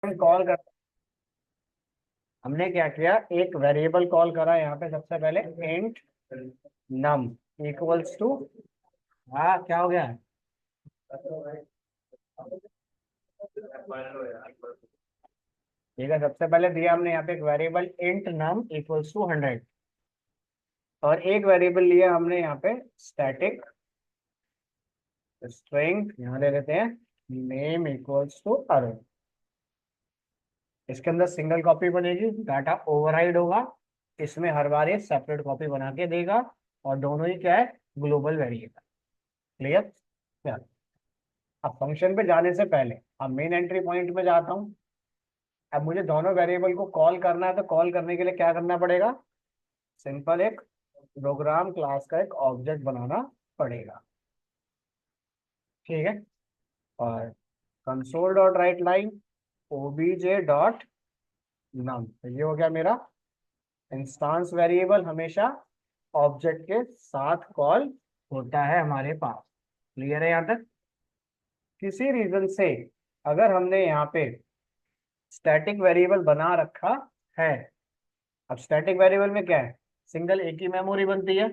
Call कर हमने क्या किया, एक वेरिएबल कॉल करा यहाँ पे सबसे पहले इंट नम इक्वल्स टू। हाँ, क्या हो गया? ठीक है, सबसे पहले दिया हमने यहाँ पे एक variable int num equals to 100, और एक वेरिएबल लिया हमने यहाँ पे स्टैटिक स्ट्रिंग, यहाँ ले लेते हैं नेम इक्वल्स टू अरे। इसके अंदर सिंगल कॉपी बनेगी, डाटा ओवरराइड होगा, इसमें हर बार ये सेपरेट कॉपी बना के देगा, और दोनों ही क्या है, ग्लोबल वेरिएबल। क्लियर? अब फंक्शन पे जाने से पहले अब मेन एंट्री पॉइंट में जाता हूँ। अब मुझे दोनों वेरिएबल को कॉल करना है, तो कॉल करने के लिए क्या करना पड़ेगा? सिंपल एक प्रोग्राम क्लास का एक ऑब्जेक्ट बनाना पड़ेगा। ठीक है, और console dot write line obj dot num, तो ये हो गया मेरा इंस्टांस वेरिएबल। हमेशा ऑब्जेक्ट के साथ कॉल होता है हमारे पास। क्लियर है यहाँ तक? किसी रीजन से अगर हमने यहाँ पे स्टैटिक वेरिएबल बना रखा है, अब स्टैटिक वेरिएबल में क्या है, सिंगल एक ही मेमोरी बनती है।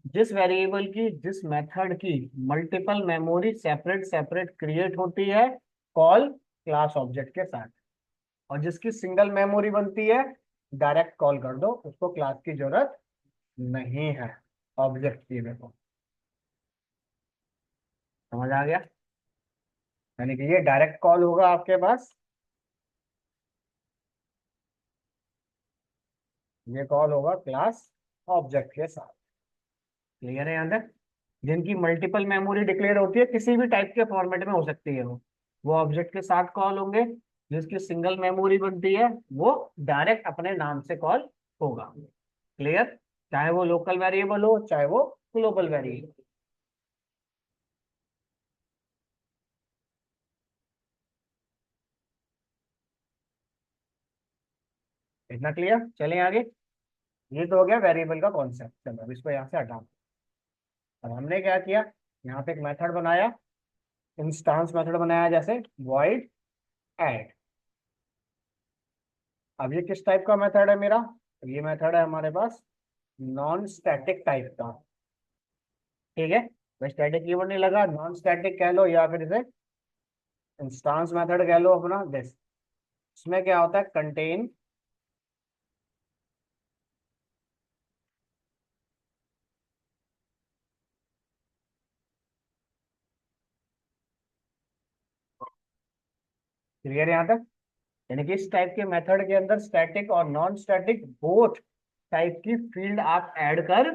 जिस वेरिएबल की, जिस मेथड की multiple memory separate separate create होती है, कॉल क्लास ऑब्जेक्ट के साथ। और जिसकी सिंगल मेमोरी बनती है, डायरेक्ट कॉल कर दो, उसको क्लास की जरूरत नहीं है ऑब्जेक्ट की। मेरे को समझ आ गया? यानी कि ये डायरेक्ट कॉल होगा आपके पास, ये कॉल होगा क्लास ऑब्जेक्ट के साथ। क्लियर है यहाँ तक? जिनकी मल्टीपल मेमोरी डिक्लेयर होती है, किसी भी टाइप के फॉर्मेट में हो सकती है, वो ऑब्जेक्ट के साथ कॉल होंगे। जिसकी सिंगल मेमोरी बनती है, वो डायरेक्ट अपने नाम से कॉल होगा। क्लियर? चाहे वो लोकल वेरिएबल हो, चाहे वो ग्लोबल वेरिएबल। इतना क्लियर? चलें आगे। ये तो हो गया वेरिएबल का कॉन्सेप्ट। चलो अब इसको यहाँ से हटा। अब हमने क्या किया, यहाँ पे एक मेथड बनाया, इंस्टांस मेथड बनाया, जैसे void add। अब ये किस टाइप का मेथड है मेरा? ये मेथड है हमारे पास नॉन स्टैटिक टाइप का। ठीक है, मैं स्टैटिक कीवर्ड नहीं लगा, नॉन स्टैटिक कह लो या फिर इसे इंस्टांस मेथड कह लो अपना। दिस, इसमें क्या होता है, कंटेन, क्लियर यहाँ तक? यानी कि इस टाइप के मेथड के अंदर स्टैटिक और नॉन स्टैटिक बोथ टाइप की फील्ड आप ऐड कर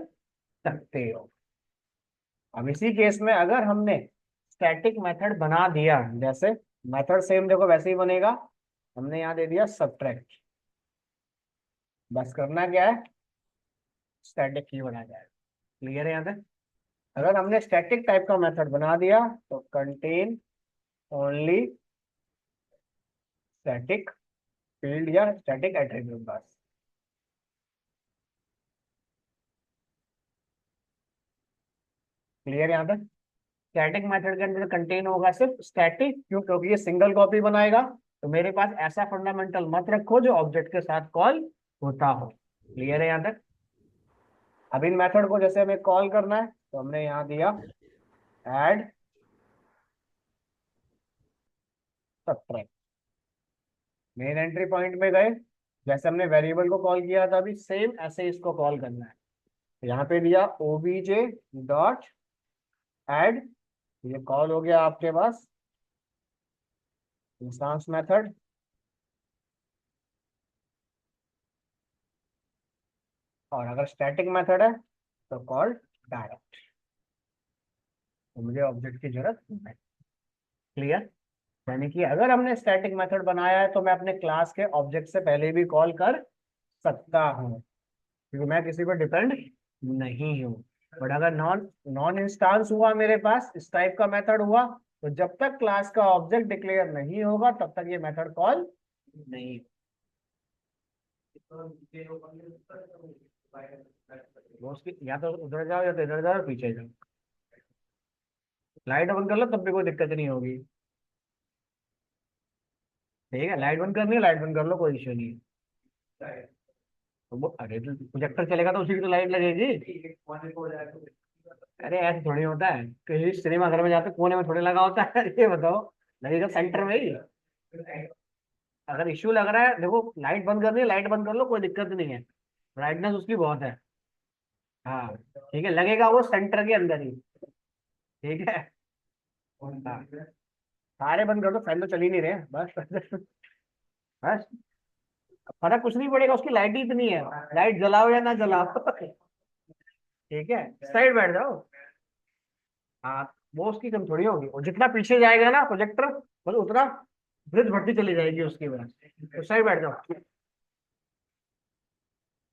सकते हो। अब इसी केस में अगर हमने स्टैटिक मेथड बना दिया, जैसे मेथड सेम देखो वैसे ही बनेगा, हमने यहाँ दे दिया सब्ट्रैक्ट, बस करना क्या है, स्टैटिक की बना जाएगा। क्लियर है यहाँ तक? अगर हमने स्टैटिक टाइप का मेथड बना दिया, तो कंटेन ओनली स्टैटिक फील्ड या स्टैटिक एट्रीब्यूट, बस। क्लियर यहाँ तक? स्टैटिक मेथड के अंदर कंटेन होगा सिर्फ स्टैटिक, क्यों? क्योंकि ये सिंगल कॉपी बनाएगा। तो मेरे पास ऐसा फंडामेंटल मत रखो जो ऑब्जेक्ट के साथ कॉल होता हो। क्लियर है यहाँ तक? अब इन मेथड को जैसे हमें कॉल करना है, तो हमने यहाँ दिया add subtract. Main entry point में गए, जैसे हमने वेरिएबल को कॉल किया था, अभी सेम ऐसे इसको कॉल करना है। तो यहाँ पे दिया ओबीजे डॉट ऐड, ये कॉल हो गया आपके पास इंस्टांस मेथड। और अगर स्टैटिक मेथड है, तो कॉल डायरेक्ट, तो मुझे ऑब्जेक्ट की जरूरत नहीं। क्लियर? यानी कि अगर हमने स्टैटिक मेथड बनाया है, तो मैं अपने क्लास के ऑब्जेक्ट से पहले भी कॉल कर सकता हूँ, क्योंकि मैं किसी पर डिपेंड नहीं हूँ। बट अगर नॉन नॉन इंस्टांस हुआ मेरे पास, इस टाइप का मेथड हुआ, तो जब तक क्लास का ऑब्जेक्ट डिक्लेयर नहीं होगा, तब तक ये मेथड कॉल नहीं। वो उसकी या तो उधर जाओ या तो इधर जाओ, पीछे जाओ। लाइट बंद कर लो, तब भी कोई दिक्कत नहीं होगी। ठीक है, लाइट बंद करनी है, लाइट बंद कर लो, कोई इश्यू नहीं है। तो वो अरे तो प्रोजेक्टर चलेगा तो उसी की तो लाइट लगेगी। अरे ऐसे थोड़ी होता है, कहीं सिनेमा घर में जाते कोने में थोड़ी लगा होता है। ये बताओ, लगेगा सेंटर में ही। अगर इश्यू लग रहा है, देखो लाइट बंद करनी है, लाइट बंद कर लो, कोई दिक्कत नहीं है, ब्राइटनेस उसकी बहुत है। हाँ ठीक है, लगेगा वो सेंटर के अंदर ही। ठीक है। हाँ, सारे बंद कर दो, फैन तो चल ही नहीं रहे बस। बस, फर्क कुछ नहीं पड़ेगा, उसकी लाइट ही इतनी है, लाइट जलाओ या ना जलाओ। ठीक है, साइड बैठ जाओ। हाँ, वो उसकी कम थोड़ी होगी, और जितना पीछे जाएगा ना प्रोजेक्टर, बस उतना ब्रिज बढ़ती चली जाएगी उसकी वजह से। तो साइड बैठ जाओ,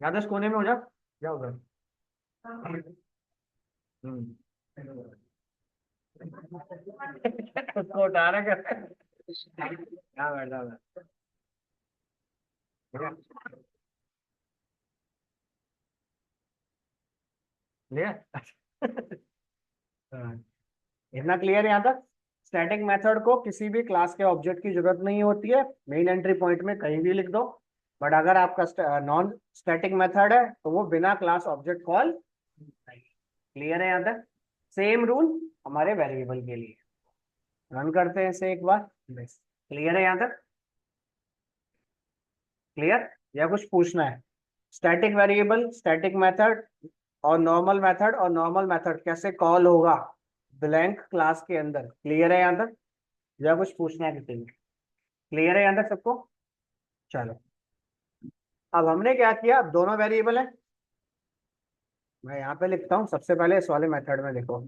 ज्यादा इस कोने में हो जाओ, जाओ उधर। हम्म। उसको उठा रहा कर। क्या बैठ जाओ उधर। ठीक है? क्लियर। हाँ, इतना क्लियर यहाँ तक। स्टैटिक मेथड को किसी भी क्लास के ऑब्जेक्ट की जरूरत नहीं होती है, मेन एंट्री पॉइंट में कहीं भी लिख दो। बट अगर आपका नॉन स्टैटिक मेथड है तो वो बिना क्लास ऑब्जेक्ट कॉल। क्लियर है यहाँ तक। सेम रूल हमारे वेरिएबल के लिए। रन करते हैं इसे एक बार। बस क्लियर है यहाँ तक। क्लियर, या कुछ पूछना है? स्टैटिक वेरिएबल, स्टैटिक मेथड और नॉर्मल मेथड कैसे कॉल होगा ब्लैंक क्लास के अंदर, क्लियर है यहाँ तक? या कुछ पूछना है किसी को? क्लियर है यहाँ तक सबको? चलो, अब हमने क्या किया, अब दोनों वेरिएबल है। मैं यहाँ पे लिखता हूँ, सबसे पहले इस वाले मेथड में देखो,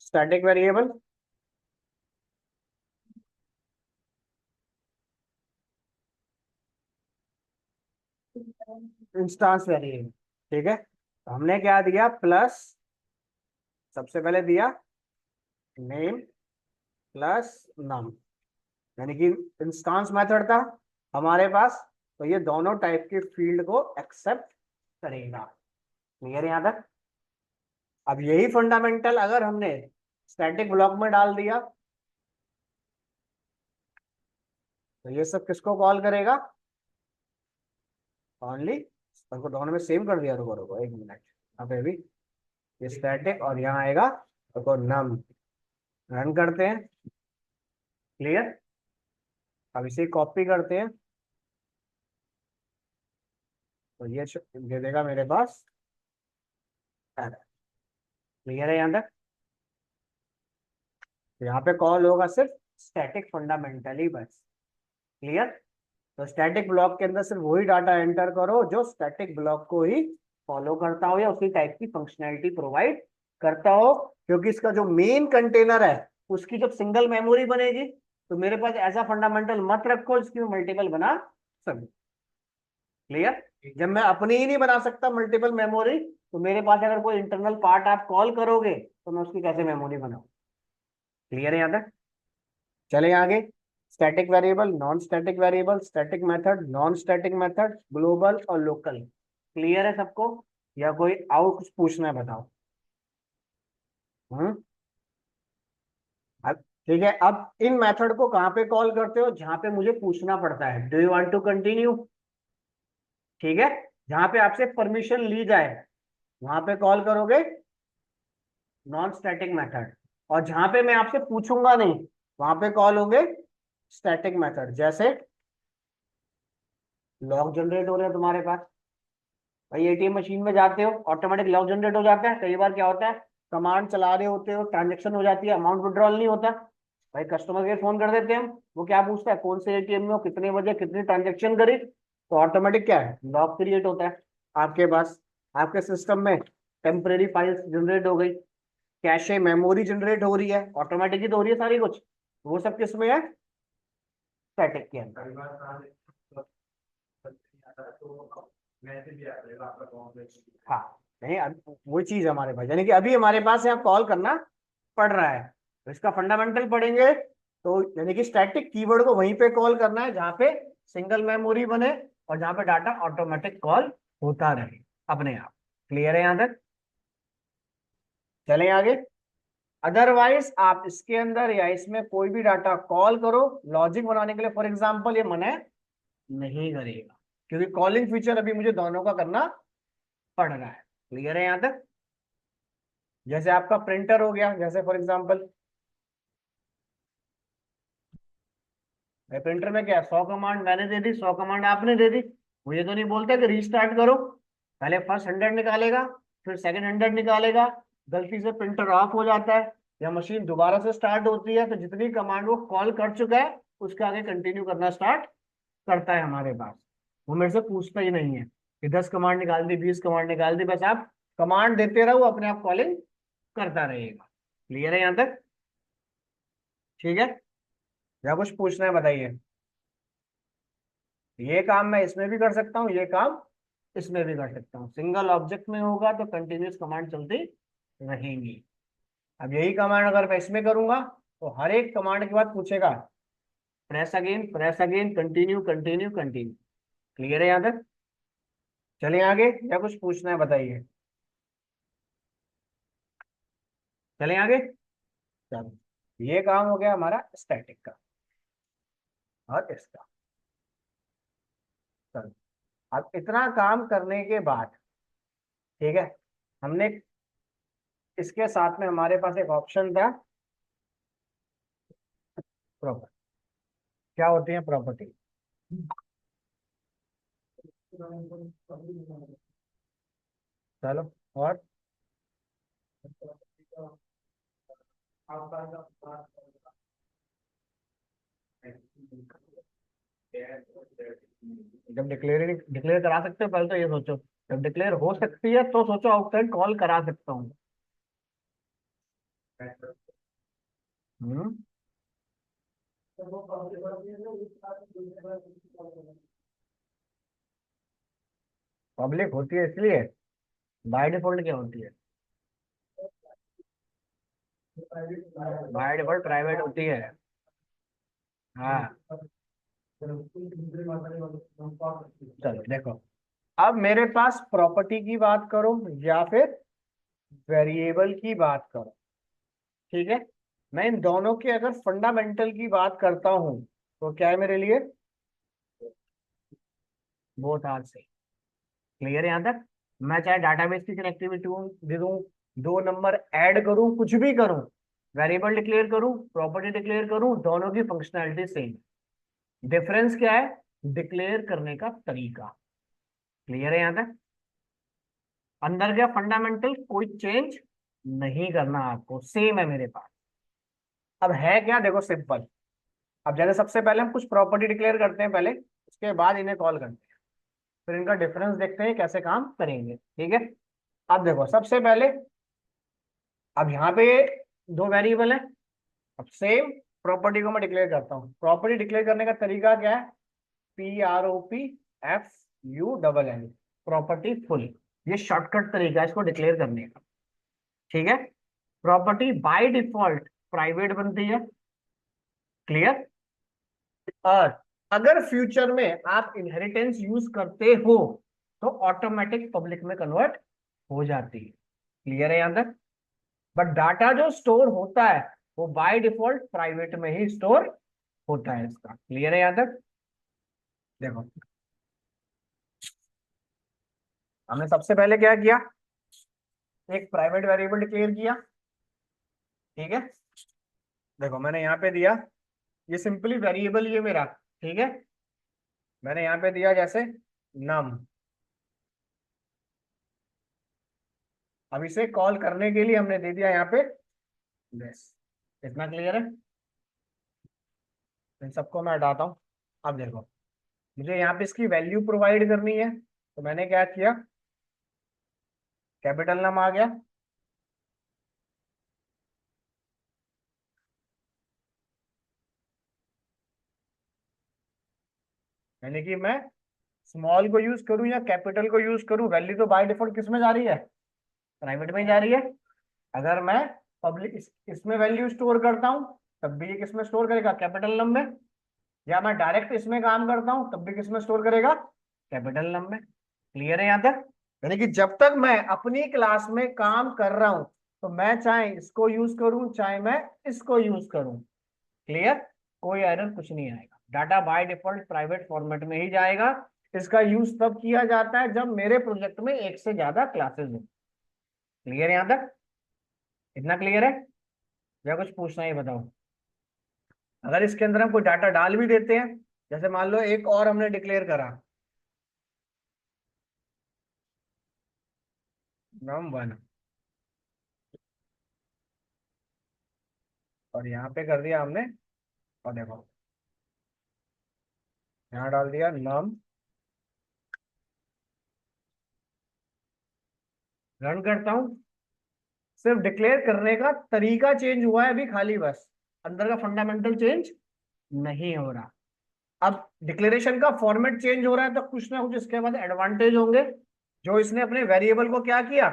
स्टैटिक वेरिएबल इंस्टांस वेरिएबल। ठीक है, तो हमने क्या दिया, प्लस, सबसे पहले दिया नेम प्लस नम, यानी कि इंस्टांस मेथड था हमारे पास, तो ये दोनों टाइप के फील्ड को एक्सेप्ट करेगा। क्लियर है यहाँ तक? अब यही फंडामेंटल अगर हमने स्टैटिक ब्लॉक में डाल दिया, तो ये सब किसको कॉल करेगा? ओनली, सबको दोनों में सेम कर दिया, रुको रुको एक मिनट, यहाँ पे भी ये स्टैटिक और यहाँ आएगा रुको नम। रन करते हैं। क्लियर, अब इसे कॉपी करते हैं, तो ये दे देगा मेरे पास। क्लियर है यहाँ तक? तो यहाँ पे कॉल होगा सिर्फ स्टैटिक फंडामेंटली बस। क्लियर, तो स्टैटिक ब्लॉक के अंदर सिर्फ वही डाटा एंटर करो जो स्टैटिक ब्लॉक को ही फॉलो करता हो या उसी टाइप की फंक्शनैलिटी प्रोवाइड करता हो, क्योंकि इसका जो मेन कंटेनर है उसकी जब सिंगल मेमोरी बनेगी, तो मेरे पास ऐसा फंडामेंटल मत रखो जिसकी मैं मल्टीपल बना सकूं। क्लियर, जब मैं अपनी ही नहीं बना सकता मल्टीपल मेमोरी, तो मेरे पास अगर कोई इंटरनल पार्ट आप कॉल करोगे तो मैं उसकी कैसे मेमोरी बनाऊं? क्लियर है यहाँ तक? चले आगे। Static variable, non static variable, static method, non static method, global और लोकल। क्लियर है सबको? या कोई और कुछ पूछना है बताओ। हम्म। अब ठीक है, अब इन मेथड को कहाँ पे कॉल करते हो, जहां पे मुझे पूछना पड़ता है, do you want to continue? ठीक है, जहां पे आपसे परमिशन ली जाए वहां पे कॉल करोगे नॉन स्टैटिक मेथड, और जहां पे मैं आपसे पूछूंगा नहीं वहां पे कॉल होंगे स्टैटिक मेथड। जैसे लॉग जनरेट हो रहे हैं तुम्हारे पास, भाई एटीएम मशीन में जाते हो, ऑटोमेटिक लॉग जनरेट हो जाता है। कई बार क्या होता है, कमांड चला रहे होते हो, ट्रांजेक्शन हो जाती है, अमाउंट विड्रॉल नहीं होता, भाई कस्टमर केयर फोन कर देते हैं हम, वो क्या पूछता है, कौन से एटीएम में हो, कितने बजे, कितनी ट्रांजेक्शन करी, तो ऑटोमेटिक क्या है, लॉग क्रिएट होता है आपके पास, आपके सिस्टम में टेम्परेरी फाइल्स जनरेट हो गई, कैशे मेमोरी जनरेट हो रही है, ऑटोमेटिक ही तो हो रही है सारी कुछ, वो सब किस में है, स्टैटिक के अंदर। हाँ, नहीं वो चीज है हमारे पास, यानी कि अभी हमारे पास यहाँ कॉल करना पड़ रहा है, तो इसका फंडामेंटल पढ़ेंगे, तो यानी कि स्टैटिक कीवर्ड को वहीं पे कॉल करना है जहाँ पे सिंगल मेमोरी बने और जहाँ पे डाटा ऑटोमेटिक कॉल होता रहे अपने आप। क्लियर है यहाँ तक? चलें आगे। अदरवाइज आप इसके अंदर या इसमें कोई भी डाटा कॉल करो लॉजिक बनाने के लिए, फॉर एग्जांपल ये मना नहीं करेगा, क्योंकि कॉलिंग फीचर अभी मुझे दोनों का करना पड़ रहा है। क्लियर है यहां तक? जैसे आपका प्रिंटर हो गया, जैसे फॉर एग्जांपल प्रिंटर में क्या 100 कमांड मैंने दे दी, 100 कमांड आपने दे दी, मुझे तो नहीं बोलता कि रीस्टार्ट करो। पहले फर्स्ट 100 निकालेगा, फिर सेकंड 100 निकालेगा, गलती से प्रिंटर ऑफ हो जाता है या मशीन दोबारा से स्टार्ट होती है, तो जितनी कमांड वो कॉल कर चुका है उसके आगे कंटिन्यू करना स्टार्ट करता है हमारे पास। वो मेरे से पूछता ही नहीं है कि 10 कमांड निकाल दी, 20 कमांड निकाल दी, बस आप कमांड देते रहो, अपने आप कॉलिंग करता रहेगा। क्लियर है यहां तक? ठीक है, या कुछ पूछना है बताइए। ये काम मैं इसमें भी कर सकता हूँ, ये काम इसमें भी कर सकता हूँ। सिंगल ऑब्जेक्ट में होगा तो कंटिन्यूस कमांड चलती रहेंगी। अब यही कमांड अगर मैं इसमें करूंगा तो हर एक कमांड के बाद पूछेगा press again, continue continue continue. Clear है यहाँ तक? चलिए आगे, या कुछ पूछना है बताइए। चलें आगे। चलो, ये काम हो गया हमारा स्टैटिक का और इसका। चलो, अब इतना काम करने के बाद, ठीक है, हमने इसके साथ में हमारे पास एक ऑप्शन था प्रॉपर्टी। क्या होती है प्रॉपर्टी? चलो, और जब डिक्लेयर डिक्लेयर करा सकते हो पहले तो ये सोचो, जब डिक्लेयर हो सकती है तो सोचो आउटसाइड कॉल करा सकता हूँ। हम्म। पब्लिक होती है इसलिए, बाय डिफॉल्ट क्या होती है? बाय डिफॉल्ट प्राइवेट होती है। हाँ। चलो देखो, अब मेरे पास प्रॉपर्टी की बात करो या फिर वेरिएबल की बात करो, ठीक है, मैं इन दोनों के अगर फंडामेंटल की बात करता हूं तो क्या है मेरे लिए? Both are same. क्लियर है यहां तक? मैं चाहे डाटाबेस की कनेक्टिविटी दे दूं, दो नंबर ऐड करूं, कुछ भी करूं, वेरिएबल डिक्लेयर करूं, प्रॉपर्टी डिक्लेयर करूं, दोनों की फंक्शनैलिटी सेम। डिफरेंस क्या है? डिक्लेयर करने का तरीका। क्लियर है यहां तक? अंदर क्या फंडामेंटल कोई चेंज नहीं करना, आपको सेम है मेरे पास। अब है क्या, देखो सिंपल। अब जैसे सबसे पहले हम कुछ प्रॉपर्टी डिक्लेयर करते हैं पहले, उसके बाद इन्हें कॉल करते हैं, फिर इनका डिफरेंस देखते हैं कैसे काम करेंगे। ठीक है, अब देखो सबसे पहले, अब यहाँ पे दो वेरिएबल है, अब सेम प्रॉपर्टी को मैं डिक्लेयर करता हूँ। प्रॉपर्टी डिक्लेयर करने का तरीका क्या है? PROPFULL, property full. ये शॉर्टकट तरीका है इसको डिक्लेयर करने का। ठीक है, प्रॉपर्टी बाय डिफॉल्ट प्राइवेट बनती है। क्लियर? और अगर फ्यूचर में आप इनहेरिटेंस यूज करते हो तो ऑटोमेटिक पब्लिक में कन्वर्ट हो जाती है। क्लियर है यहां तक? बट डाटा जो स्टोर होता है वो बाय डिफॉल्ट प्राइवेट में ही स्टोर होता है इसका। क्लियर है यहां तक? देखो, हमने सबसे पहले क्या किया, एक प्राइवेट वेरिएबल डिक्लेयर किया। ठीक है, देखो मैंने यहाँ पे दिया, ये सिंपली वेरिएबल ये मेरा, ठीक है, मैंने यहाँ पे दिया जैसे नम। अब इसे कॉल करने के लिए हमने दे दिया यहाँ पे बस। इतना क्लियर है? इन सबको मैं हटाता हूँ। अब देखो, मुझे यहाँ पे इसकी वैल्यू प्रोवाइड करनी है, तो मैंने क्या किया, कैपिटल नम आ गया, यानी कि मैं स्मॉल को यूज करूं या कैपिटल को यूज करूं, वैल्यू तो बाय डिफॉल्ट किस में जा रही है? प्राइवेट में ही जा रही है। अगर मैं पब्लिक इसमें वैल्यू स्टोर करता हूं तब भी ये किस में स्टोर करेगा? कैपिटल नम में। या मैं डायरेक्ट इसमें काम करता हूं तब भी किस में स्टोर करेगा? कैपिटल नम में। क्लियर है यहां तक? यानी कि जब तक मैं अपनी क्लास में काम कर रहा हूं तो मैं चाहे इसको यूज करूं चाहे मैं इसको यूज करूं, क्लियर, कोई एरर कुछ नहीं आएगा। Data by default private format में ही जाएगा। इसका यूज तब किया जाता है जब मेरे प्रोजेक्ट में एक से ज्यादा क्लासेस हो। क्लियर यहां तक? इतना क्लियर है या कुछ पूछना ही बताओ? अगर इसके अंदर हम कोई डाटा डाल भी देते हैं, जैसे मान लो एक और हमने डिक्लेयर करा num1, और यहाँ पे कर दिया हमने, और देखो यहाँ डाल दिया num, रन करता हूँ। सिर्फ डिक्लेयर करने का तरीका चेंज हुआ है अभी खाली, बस अंदर का फंडामेंटल चेंज नहीं हो रहा। अब डिक्लेरेशन का फॉर्मेट चेंज हो रहा है तो कुछ ना कुछ इसके बाद एडवांटेज होंगे, जो इसने अपने वेरिएबल को क्या किया,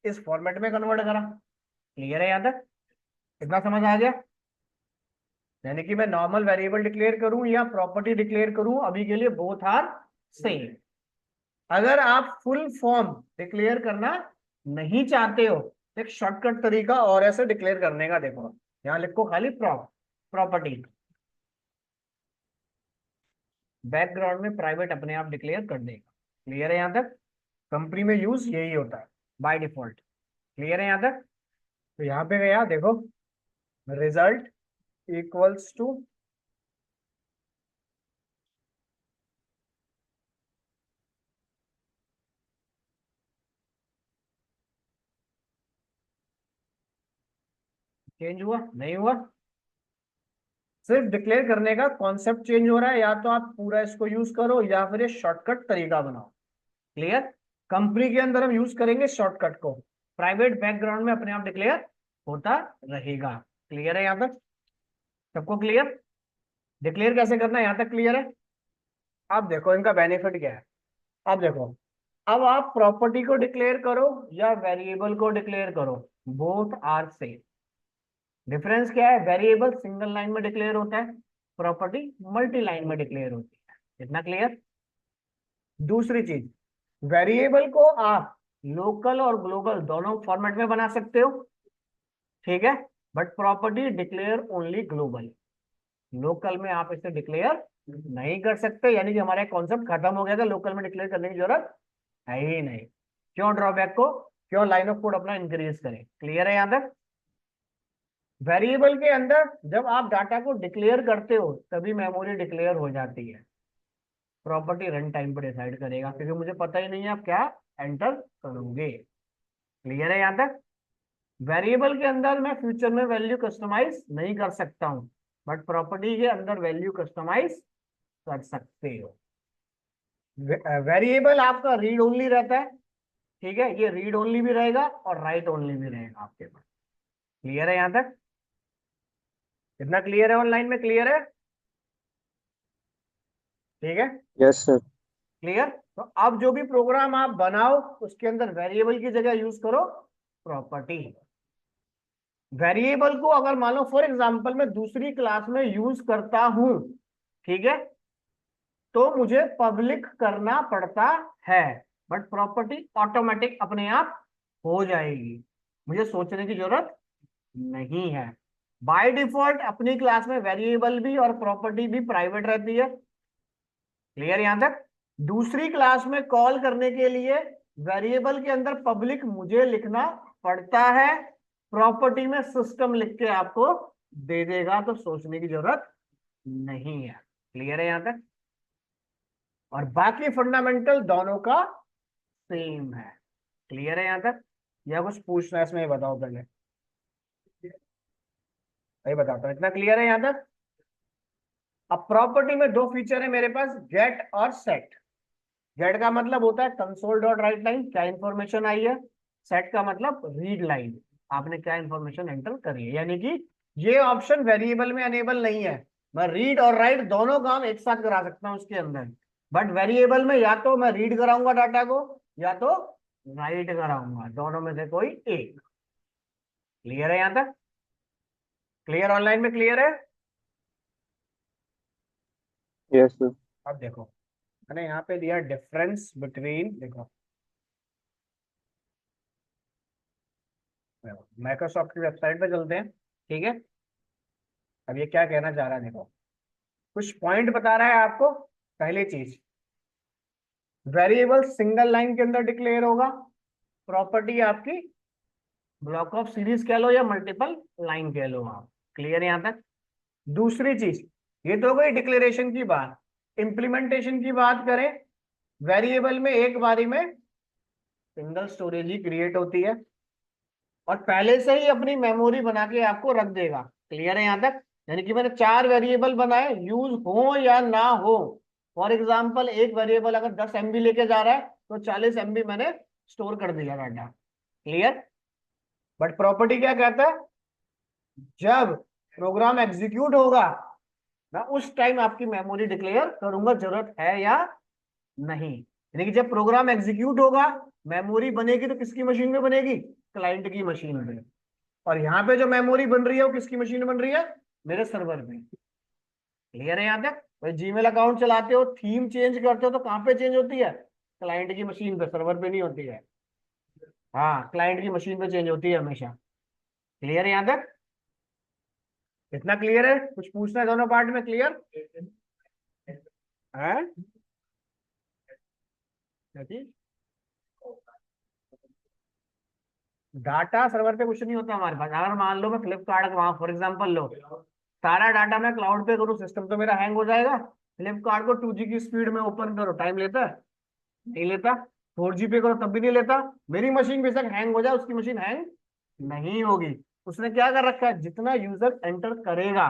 इस फॉर्मेट में कन्वर्ट करा। क्लियर है यहां तक? इतना समझ आ गया? यानी कि मैं नॉर्मल वेरिएबल डिक्लेयर करूं या प्रॉपर्टी डिक्लेयर करूं, अभी के लिए बोथ आर सेम। अगर आप फुल फॉर्म डिक्लेयर करना नहीं चाहते हो, एक शॉर्टकट तरीका और ऐसे डिक्लेयर करने का, देखो यहां लिखो खाली प्रॉपर्टी, बैकग्राउंड में प्राइवेट अपने आप डिक्लेयर कर देगा। क्लियर है यहां तक? कंपनी में यूज यही होता है बाय डिफॉल्ट। क्लियर है यहां तक? तो यहाँ पे गया देखो, रिजल्ट इक्वल्स टू, चेंज हुआ नहीं हुआ? सिर्फ डिक्लेयर करने का कॉन्सेप्ट चेंज हो रहा है, या तो आप पूरा इसको यूज करो या फिर ये शॉर्टकट तरीका बनाओ। क्लियर? कंपनी के अंदर हम यूज करेंगे शॉर्टकट को, प्राइवेट बैकग्राउंड में अपने आप डिक्लेयर होता रहेगा। क्लियर है यहां तक? सबको क्लियर? डिक्लेयर कैसे करना है यहां तक क्लियर है? अब देखो इनका बेनिफिट क्या है। अब देखो, अब आप प्रॉपर्टी को डिक्लेयर करो या वेरिएबल को डिक्लेयर करो, बोथ आर सेम। डिफरेंस क्या है? वेरिएबल सिंगल लाइन में डिक्लेयर होता है, प्रॉपर्टी मल्टी लाइन में डिक्लेयर होती है। इतना क्लियर? दूसरी चीज, वेरिएबल को आप लोकल और ग्लोबल दोनों फॉर्मेट में बना सकते हो, ठीक है, but property declare only global. Local में आप इसे डिक्लेयर नहीं कर सकते, यानी कि हमारा कॉन्सेप्ट खत्म हो गया था, लोकल में डिक्लेयर करने की जरूरत है ही नहीं। क्यों ड्रॉबैक को, क्यों लाइन ऑफ कोड अपना इंक्रीज करें? क्लियर है यहां तक? वेरिएबल के अंदर जब आप डाटा को डिक्लेयर करते हो तभी मेमोरी डिक्लेयर हो जाती है, प्रॉपर्टी रन टाइम पर डिसाइड करेगा, क्योंकि मुझे पता ही नहीं है आप क्या एंटर करोगे। क्लियर है यहां तक? वेरिएबल के अंदर मैं फ्यूचर में वैल्यू कस्टमाइज नहीं कर सकता हूं, बट प्रॉपर्टी के अंदर वैल्यू कस्टमाइज कर सकते हो। वेरिएबल आपका रीड ओनली रहता है, ठीक है, ये रीड ओनली भी रहेगा और राइट ओनली भी रहेगा आपके पास। क्लियर है यहां तक? इतना क्लियर है? ऑनलाइन में क्लियर है? ठीक है, यस सर। क्लियर। तो अब जो भी प्रोग्राम आप बनाओ उसके अंदर वेरिएबल की जगह यूज करो प्रॉपर्टी। वेरिएबल को अगर मान लो फॉर एग्जांपल मैं दूसरी क्लास में यूज करता हूं, ठीक है, तो मुझे पब्लिक करना पड़ता है, बट प्रॉपर्टी ऑटोमेटिक अपने आप हो जाएगी, मुझे सोचने की जरूरत नहीं है। बाय डिफॉल्ट अपनी क्लास में वेरिएबल भी और प्रॉपर्टी भी प्राइवेट रहती है। क्लियर यहां तक? दूसरी क्लास में कॉल करने के लिए वेरिएबल के अंदर पब्लिक मुझे लिखना पड़ता है, प्रॉपर्टी में सिस्टम लिख के आपको दे देगा, तो सोचने की जरूरत नहीं है। क्लियर है यहां तक? और बाकी फंडामेंटल दोनों का सेम है। क्लियर है यहां तक? या कुछ पूछना है इसमें, ये बताओ पहले, वही बताता हूँ। इतना क्लियर है यहां तक? अब प्रॉपर्टी में दो फीचर है मेरे पास, गेट और सेट। गेट का मतलब होता है कंसोल डॉट राइट लाइन, क्या इंफॉर्मेशन आई है। सेट का मतलब रीड लाइन, आपने क्या इंफॉर्मेशन एंटर करी है। यानी कि ये ऑप्शन वेरिएबल में अनेबल नहीं है, मैं रीड और राइट दोनों काम एक साथ करा सकता हूं उसके अंदर, बट वेरिएबल में या तो मैं रीड कराऊंगा डाटा को या तो राइट कराऊंगा, दोनों में से कोई एक। क्लियर है यहां तक? क्लियर? ऑनलाइन में क्लियर है? Yes sir. अब देखो, मैंने यहाँ पे दिया डिफरेंस बिटवीन, देखो माइक्रोसॉफ्ट की वेबसाइट पे चलते हैं, ठीक है। अब ये क्या कहना चाह रहा है देखो, कुछ पॉइंट बता रहा है आपको। पहली चीज, वेरिएबल सिंगल लाइन के अंदर डिक्लेयर होगा। प्रॉपर्टी आपकी ब्लॉक ऑफ सीरीज कह लो या मल्टीपल लाइन कह लो आप। क्लियर है यहां तक? दूसरी चीज, ये तो हो गई डिक्लेरेशन की बात। इंप्लीमेंटेशन की बात करें, वेरिएबल में एक बारी में सिंगल स्टोरेज ही क्रिएट होती है और पहले से ही अपनी मेमोरी बना के आपको रख देगा। क्लियर है यहां तक? यानी कि मैंने 4 वेरिएबल बनाए, यूज हो या ना हो। फॉर एग्जाम्पल, एक वेरिएबल अगर 10 MB लेके जा रहा है तो 40 MB मैंने स्टोर कर दिया डाटा। क्लियर? बट प्रॉपर्टी क्या कहता है, जब प्रोग्राम एग्जीक्यूट होगा मैं उस टाइम आपकी मेमोरी डिक्लेयर करूंगा, जरूरत है या नहीं। यानी कि जब प्रोग्राम एग्जीक्यूट होगा, मेमोरी बनेगी तो किसकी मशीन में बनेगी? क्लाइंट की मशीन में। और यहाँ पे जो मेमोरी बन रही है वो किसकी मशीन में बन रही है? मेरे सर्वर में। क्लियर है यहाँ तक? भाई जीमेल अकाउंट चलाते हो, थीम चेंज करते हो तो कहाँ पे चेंज होती है? क्लाइंट की मशीन पे, सर्वर पे नहीं होती है। हाँ, क्लाइंट की मशीन पे चेंज होती है हमेशा। क्लियर है यहाँ तक? इतना क्लियर है? कुछ पूछना है दोनों पार्ट में? क्लियर है? क्या चीज? डाटा सर्वर पे कुछ नहीं होता हमारे पास। अगर मान लो मैं फ्लिपकार्ट वहां फॉर एग्जांपल लो, सारा डाटा मैं क्लाउड पे करूँ, सिस्टम तो मेरा हैंग हो जाएगा। फ्लिपकार्ट को 2G की स्पीड में ओपन करो, टाइम लेता है? नहीं लेता। 4G पे करो तब भी नहीं लेता। मेरी मशीन बेशक हैंग हो जाए, उसकी मशीन हैंग नहीं होगी। उसने क्या कर रखा है, जितना यूजर एंटर करेगा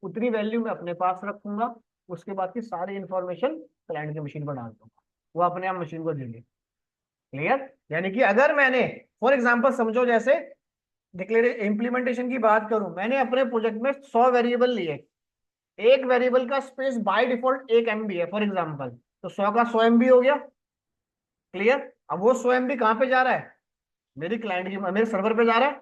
उतनी वैल्यू मैं अपने पास रखूंगा, उसके बाद की सारी इंफॉर्मेशन क्लाइंट की मशीन पर डाल दूंगा, वो अपने आप मशीन को देंगे। क्लियर? यानी कि अगर मैंने फॉर एग्जांपल समझो, जैसे डिक्लेयर इम्प्लीमेंटेशन की बात करूं, मैंने अपने प्रोजेक्ट में 100 वेरिएबल लिए, एक वेरिएबल का स्पेस बाय डिफॉल्ट 1 MB है फॉर एग्जांपल, तो 100 का 100 MB हो गया। क्लियर? अब वो 100 MB कहाँ पे जा रहा है? मेरी क्लाइंट की, मेरे सर्वर पे जा रहा है।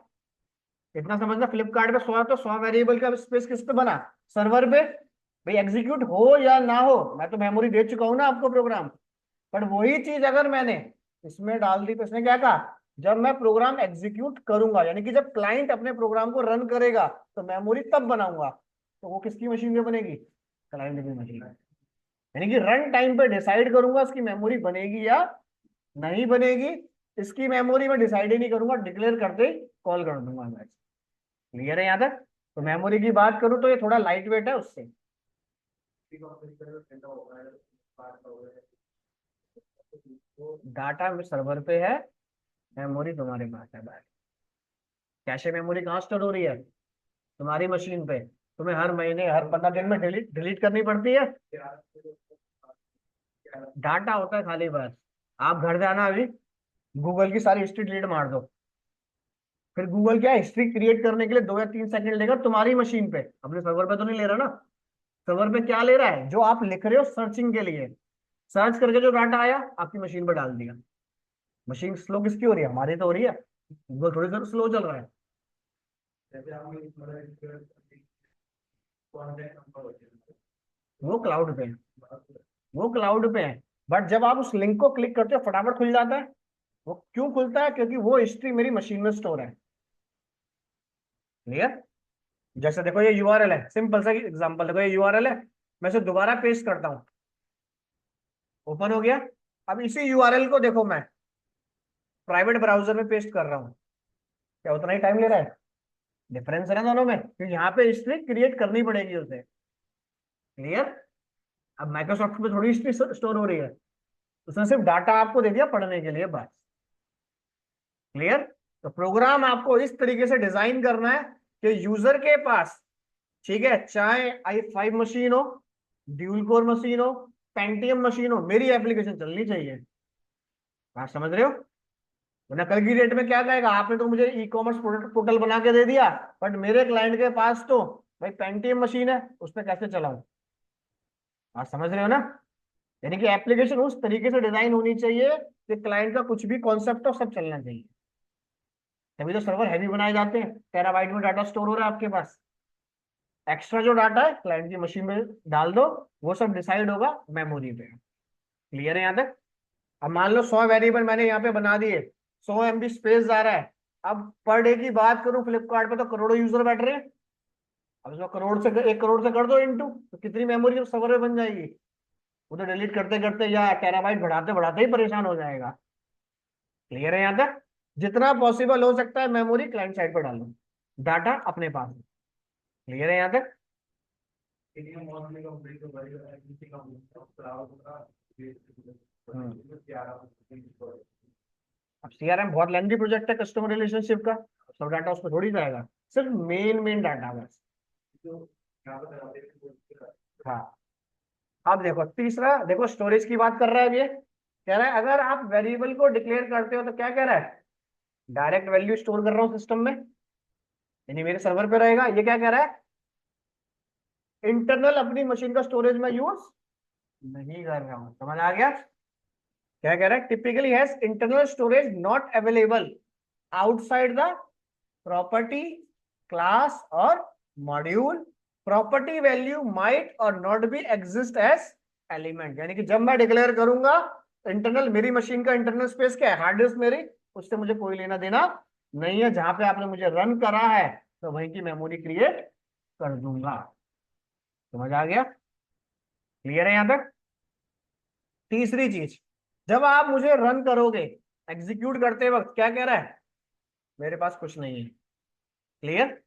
इतना समझना, फ्लिपकार्ट पे 100 है तो 100 वेरिएबल का स्पेस किस पे बना? सर्वर पे। भाई एग्जीक्यूट हो या ना हो, मैं तो मेमोरी दे चुका हूं ना आपको प्रोग्राम। पर वही चीज अगर मैंने इसमें डाल दी तो इसने क्या कहा, जब मैं प्रोग्राम एग्जीक्यूट करूंगा, यानी कि जब क्लाइंट अपने प्रोग्राम को रन करेगा तो मेमोरी तब बनाऊंगा, तो वो किसकी मशीन में बनेगी? क्लाइंट की मशीन में। यानी कि रन टाइम पे डिसाइड करूंगा इसकी मेमोरी बनेगी या नहीं बनेगी। इसकी मेमोरी में डिसाइड ही नहीं करूंगा, डिक्लेयर करते ही कॉल कर दूंगा मैं। क्लियर है यहाँ तक? तो मेमोरी की बात करूं तो ये थोड़ा लाइट वेट है उससे। डाटा सर्वर पे है, मेमोरी तुम्हारे पास है भाई। कैशे मेमोरी कहाँ स्टोर हो रही है? तुम्हारी मशीन पे। तुम्हें हर महीने, हर 15 दिन में डिलीट डिलीट करनी पड़ती है। डाटा होता है खाली बस। आप घर जाना अभी, गूगल की सारी हिस्ट्री डिलीट मार दो, फिर गूगल क्या हिस्ट्री क्रिएट करने के लिए 2 या 3 सेकंड लेगा तुम्हारी मशीन पे, अपने सर्वर पे तो नहीं ले रहा ना। सर्वर पे क्या ले रहा है, जो आप लिख रहे हो सर्चिंग के लिए, सर्च करके जो डाटा आया आपकी मशीन पे डाल दिया। मशीन स्लो किसकी हो रही है? हमारी तो हो रही है। गूगल थोड़ी देर स्लो चल रहा है। वो क्लाउड पे है, वो क्लाउड पे है। बट जब आप उस लिंक को क्लिक करते हो फटाफट खुल जाता है। वो क्यों खुलता है? क्योंकि वो हिस्ट्री मेरी मशीन में स्टोर है। क्लियर? जैसे देखो ये यूआरएल है, सिंपल सा एग्जांपल देखो, ये यूआरएल है, मैं इसे दोबारा पेस्ट करता हूँ, ओपन हो गया। अब इसी यूआरएल को देखो मैं प्राइवेट ब्राउजर में पेस्ट कर रहा हूँ, क्या उतना ही टाइम ले रहा है? डिफरेंस है ना दोनों में, क्योंकि यहाँ पे हिस्ट्री क्रिएट करनी पड़ेगी उसे। क्लियर? अब माइक्रोसॉफ्ट में थोड़ी हिस्ट्री स्टोर हो रही है, उसने सिर्फ डाटा आपको दे दिया पढ़ने के लिए बस। क्लियर? तो प्रोग्राम आपको इस तरीके से डिजाइन करना है कि यूजर के पास, ठीक है, चाहे i5 मशीन हो, ड्यूल कोर मशीन हो, पेंटियम मशीन हो, मेरी एप्लीकेशन चलनी चाहिए। आप समझ रहे हो? वरना कल की डेट में क्या कहेगा, आपने तो मुझे ई कॉमर्स पोर्टल बना के दे दिया, बट मेरे क्लाइंट के पास तो भाई पेंटियम मशीन है, उस पर कैसे चलाऊं? आप समझ रहे हो ना? यानी कि एप्लीकेशन उस तरीके से डिजाइन होनी चाहिए कि क्लाइंट का कुछ भी कॉन्सेप्ट हो सब चलना चाहिए। तभी तो सर्वर हैवी बनाए जाते हैं, टेराबाइट में डाटा स्टोर हो रहा है आपके पास। एक्स्ट्रा जो डाटा है क्लाइंट की मशीन में डाल दो, वो सब डिसाइड होगा मेमोरी पे। क्लियर है यहाँ तक? अब मान लो 100 वेरिएबल मैंने यहाँ पे बना दिए, 100 MB स्पेस जा रहा है, अब पर डे की बात करूं फ्लिपकार्ट पे तो करोड़ों यूजर बैठ रहे हैं। अब इसको करोड़ से 1 करोड़ से कर दो इनटू, तो कितनी मेमोरी सर्वर में बन जाएगी। वो तो डिलीट करते करते या टेराबाइट बढ़ाते बढ़ाते ही परेशान हो जाएगा। क्लियर है यहाँ तक। जितना पॉसिबल हो सकता है मेमोरी क्लाइंट साइड पर डालो, डाटा अपने पास। क्लियर है यहाँ तक। हम्म। अब सीआरएम बहुत लेंथी प्रोजेक्ट है कस्टमर रिलेशनशिप का, सब डाटा उसमें थोड़ी जाएगा, सिर्फ मेन मेन डाटा बस। हाँ। अब देखो तीसरा, देखो स्टोरेज की बात कर रहा है अब ये, कह रहा है अगर आप वेरिएबल को डिक्लेयर करते हो तो क्या कह रहा है, डायरेक्ट वैल्यू स्टोर कर रहा हूँ सिस्टम में, यानी मेरे सर्वर पे रहेगा। ये क्या कह रहा है, इंटरनल अपनी मशीन का स्टोरेज में यूज नहीं कर रहा हूं। समझ आ गया। क्या कह रहा है, typically has internal storage not available outside the property class और मॉड्यूल। प्रॉपर्टी वैल्यू माइट और not be exist as element, यानी कि जब मैं डिक्लेयर करूंगा इंटरनल, मेरी मशीन का इंटरनल स्पेस क्या है, हार्ड डिस्क मेरी, उससे मुझे कोई लेना देना नहीं है। जहां पे आपने मुझे रन करा है तो वहीं की मेमोरी क्रिएट कर दूंगा। समझ आ गया। क्लियर है यहां तक। तीसरी चीज, जब आप मुझे रन करोगे, एग्जीक्यूट करते वक्त क्या कह रहा है, मेरे पास कुछ नहीं है। क्लियर।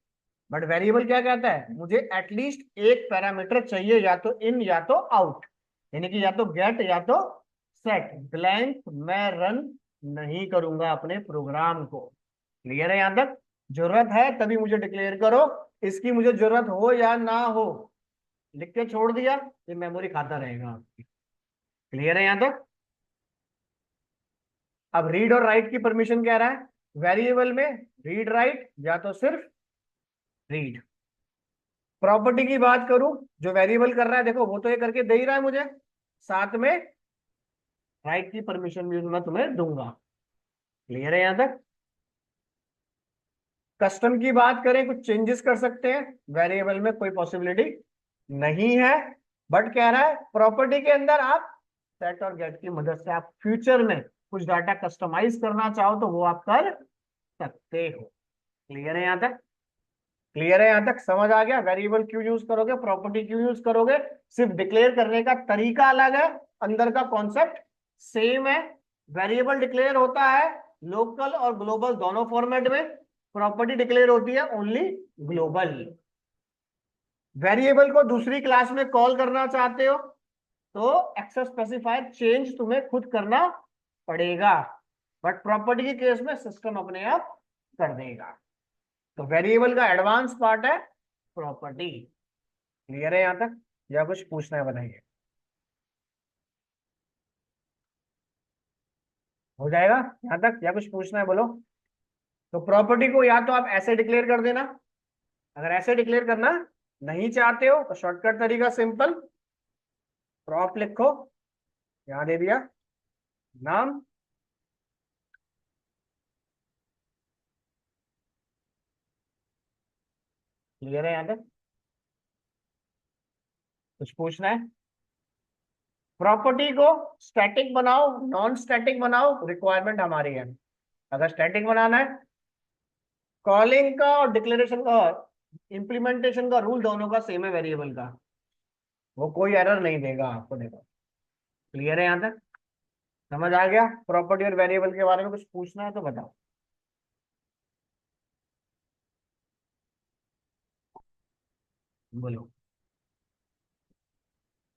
बट वेरिएबल क्या कहता है, मुझे एटलीस्ट एक पैरामीटर चाहिए, या तो इन या तो आउट, यानी कि या तो गेट या तो सेट। ब्लैंक मैं रन नहीं करूंगा अपने प्रोग्राम को। क्लियर है यहां तक। जरूरत है तभी मुझे डिक्लेयर करो, इसकी मुझे जरूरत हो या ना हो, लिख के छोड़ दिया, ये मेमोरी खाता रहेगा आपकी। क्लियर है यहां तक। अब रीड और राइट की परमिशन कह रहा है वेरिएबल में, रीड राइट या तो सिर्फ रीड। प्रॉपर्टी की बात करूं, जो वेरिएबल कर रहा है, देखो वो तो ये करके दे ही रहा है मुझे, साथ में राइट की परमिशन भी मैं तुम्हें दूंगा। क्लियर है यहां तक। कस्टम की बात करें, कुछ चेंजेस कर सकते हैं, वेरिएबल में कोई पॉसिबिलिटी नहीं है। बट कह रहा है प्रॉपर्टी के अंदर आप सेट और गेट की मदद से आप फ्यूचर में कुछ डाटा कस्टमाइज करना चाहो तो वो आप कर सकते हो। क्लियर है यहां तक। क्लियर है यहां तक, समझ आ गया। वेरिएबल क्यों यूज करोगे, प्रॉपर्टी क्यों यूज करोगे, सिर्फ डिक्लेयर करने का तरीका अलग है, अंदर का कॉन्सेप्ट सेम है। वेरिएबल डिक्लेयर होता है लोकल और ग्लोबल दोनों फॉर्मेट में, प्रॉपर्टी डिक्लेयर होती है ओनली ग्लोबल। वेरिएबल को दूसरी क्लास में कॉल करना चाहते हो तो एक्सेस स्पेसिफायर चेंज तुम्हें खुद करना पड़ेगा, बट प्रॉपर्टी के केस में सिस्टम अपने आप कर देगा। तो वेरिएबल का एडवांस पार्ट है प्रॉपर्टी। क्लियर है यहां तक, या कुछ पूछना है बताइए। हो जाएगा यहां तक, या कुछ पूछना है बोलो। तो प्रॉपर्टी को या तो आप ऐसे डिक्लेयर कर देना, अगर ऐसे डिक्लेयर करना नहीं चाहते हो तो शॉर्टकट तरीका सिंपल, प्रॉप लिखो, यहां दे दिया नाम, क्लियर है यहां तक, कुछ पूछना है। प्रॉपर्टी को स्टैटिक बनाओ नॉन स्टैटिक बनाओ, रिक्वायरमेंट हमारी है। अगर स्टैटिक बनाना है, कॉलिंग का और डिक्लेरेशन का और इम्प्लीमेंटेशन का रूल दोनों का सेम है वेरिएबल का, वो कोई एरर नहीं देगा आपको। देखो क्लियर है यहां तक, समझ आ गया। प्रॉपर्टी और वेरिएबल के बारे में कुछ पूछना है तो बताओ। बोलो,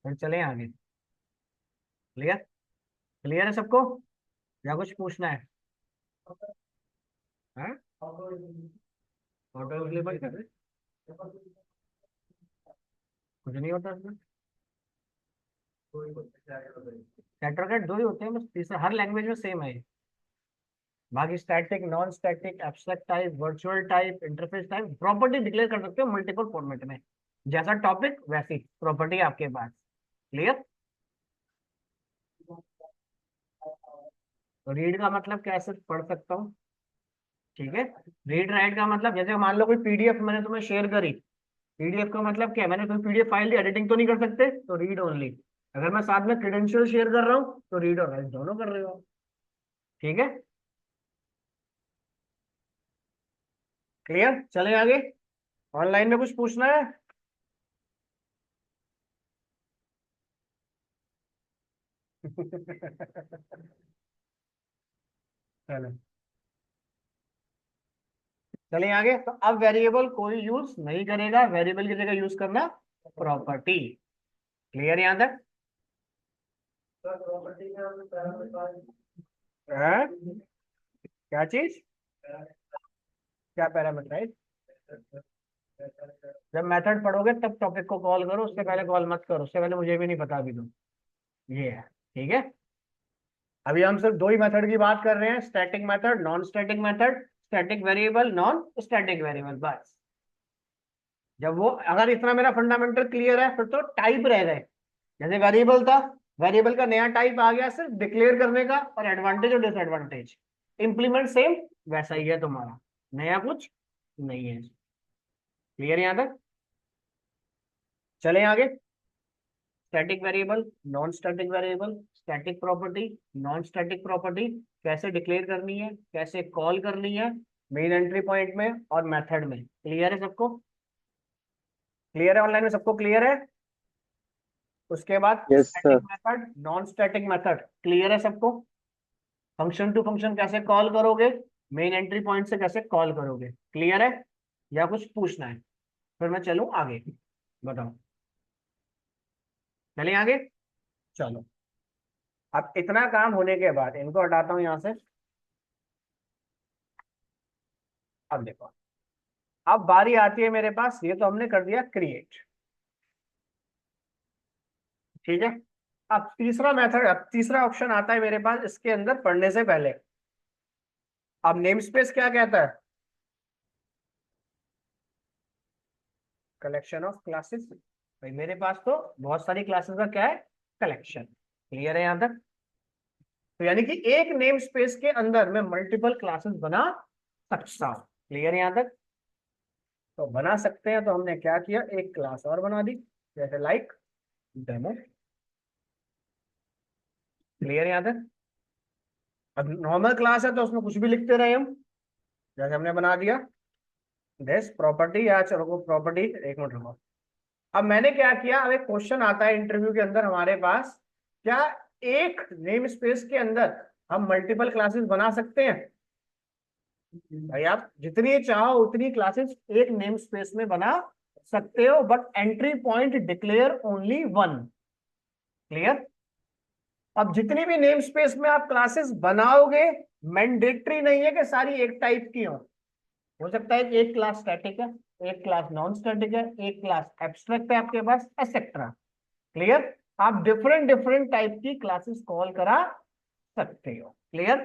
फिर चले आगे। क्लियर। क्लियर है सबको, या कुछ पूछना है। हाँ? ऑटो अवेलेबल कर रहे, कुछ नहीं होता इसमें। कैटरगेट दो ही होते हैं बस, तीसरा हर लैंग्वेज में सेम है ये। बाकी static non static abstract type virtual type interface type property declare कर सकते हो मल्टीपल फॉर्मेट में, जैसा टॉपिक वैसी प्रॉपर्टी आपके पास। क्लियर। तो रीड का मतलब कैसे पढ़ सकता हूँ, ठीक है। रीड राइट का मतलब, जैसे मान लो कोई पीडीएफ मैंने तुम्हें शेयर करी, पीडीएफ का मतलब क्या है, मैंने कोई पीडीएफ फाइल दी, एडिटिंग तो नहीं कर सकते, तो रीड ओनली। अगर मैं साथ में क्रेडेंशियल शेयर कर रहा हूँ तो रीड और राइट दोनों कर रहे हो, ठीक है। क्लियर, चले आगे। ऑनलाइन में कुछ पूछना है? चलो, चलिए आगे। तो अब वेरिएबल कोई यूज नहीं करेगा, वेरिएबल की जगह यूज करना प्रॉपर्टी। क्लियर यहां तक? हाँ? क्या चीज? क्या पैरामीटराइज? जब मेथड पढ़ोगे तब टॉपिक को कॉल करो, उससे पहले कॉल मत करो, उससे पहले मुझे भी नहीं पता अभी तो। ये है, ठीक है। अभी हम सिर्फ दो ही मेथड की बात कर रहे हैं, static method, non static method, static variable, non static variable, बस। जब वो, अगर इतना मेरा फंडामेंटल क्लियर है, फिर तो टाइप रह गए। जैसे वेरिएबल था, वेरिएबल का नया टाइप आ गया सिर्फ डिक्लेयर करने का, और एडवांटेज और डिसएडवांटेज इंप्लीमेंट सेम वैसा ही है तुम्हारा, नया कुछ नहीं है। क्लियर यहां तक? चले आगे। Static variable, non static variable, static property, non static property कैसे डिक्लेयर करनी है, कैसे कॉल करनी है, मेन एंट्री पॉइंट में और मेथड में। क्लियर है सबको? क्लियर है? ऑनलाइन में सबको क्लियर है? उसके बाद yes static sir. Method, non static method clear है सबको? फंक्शन टू फंक्शन कैसे कॉल करोगे, मेन एंट्री पॉइंट से कैसे कॉल करोगे, क्लियर है? या कुछ पूछना है? फिर मैं चलूं आगे, बताओ। चलिए आगे। चलो, अब इतना काम होने के बाद इनको हटाता हूं यहां से। अब देखो, अब बारी आती है मेरे पास, ये तो हमने कर दिया क्रिएट, ठीक है। अब तीसरा मेथड, अब तीसरा ऑप्शन आता है मेरे पास इसके अंदर पढ़ने से पहले। अब नेम स्पेस क्या कहता है? Collection of classes. भाई मेरे पास तो बहुत सारी क्लासेस का क्या है, कलेक्शन। क्लियर है यहां तक? तो यानी कि एक नेम स्पेस के अंदर मैं मल्टीपल क्लासेस बना सकता हूं। क्लियर है यहां तक? तो बना सकते हैं, तो हमने क्या किया, एक क्लास और बना दी, जैसे लाइक डेमो। क्लियर है यहां तक? अब नॉर्मल क्लास है तो उसमें कुछ भी लिखते रहे हम, जैसे हमने बना दिया दिस प्रॉपर्टी, या चलो वो प्रॉपर्टी, एक मिनट रुको। अब मैंने क्या किया, अब एक क्वेश्चन आता है इंटरव्यू के अंदर हमारे पास, क्या एक नेम स्पेस के अंदर हम मल्टीपल क्लासेस बना सकते हैं? भाई आप जितनी चाहो उतनी क्लासेस एक नेम स्पेस में बना सकते हो, but entry point declare only one. Clear? अब जितनी भी नेम स्पेस में आप क्लासेस बनाओगे, मैंडेटरी नहीं है कि सारी एक टाइप की हो सकता है कि एक क्लास स्टैटिक है, एक क्लास नॉन स्टैटिक है, एक क्लास एब्स्ट्रैक्ट है आपके पास, एक्सेट्रा। क्लियर? आप डिफरेंट डिफरेंट टाइप की क्लासेस कॉल करा सकते हो। क्लियर?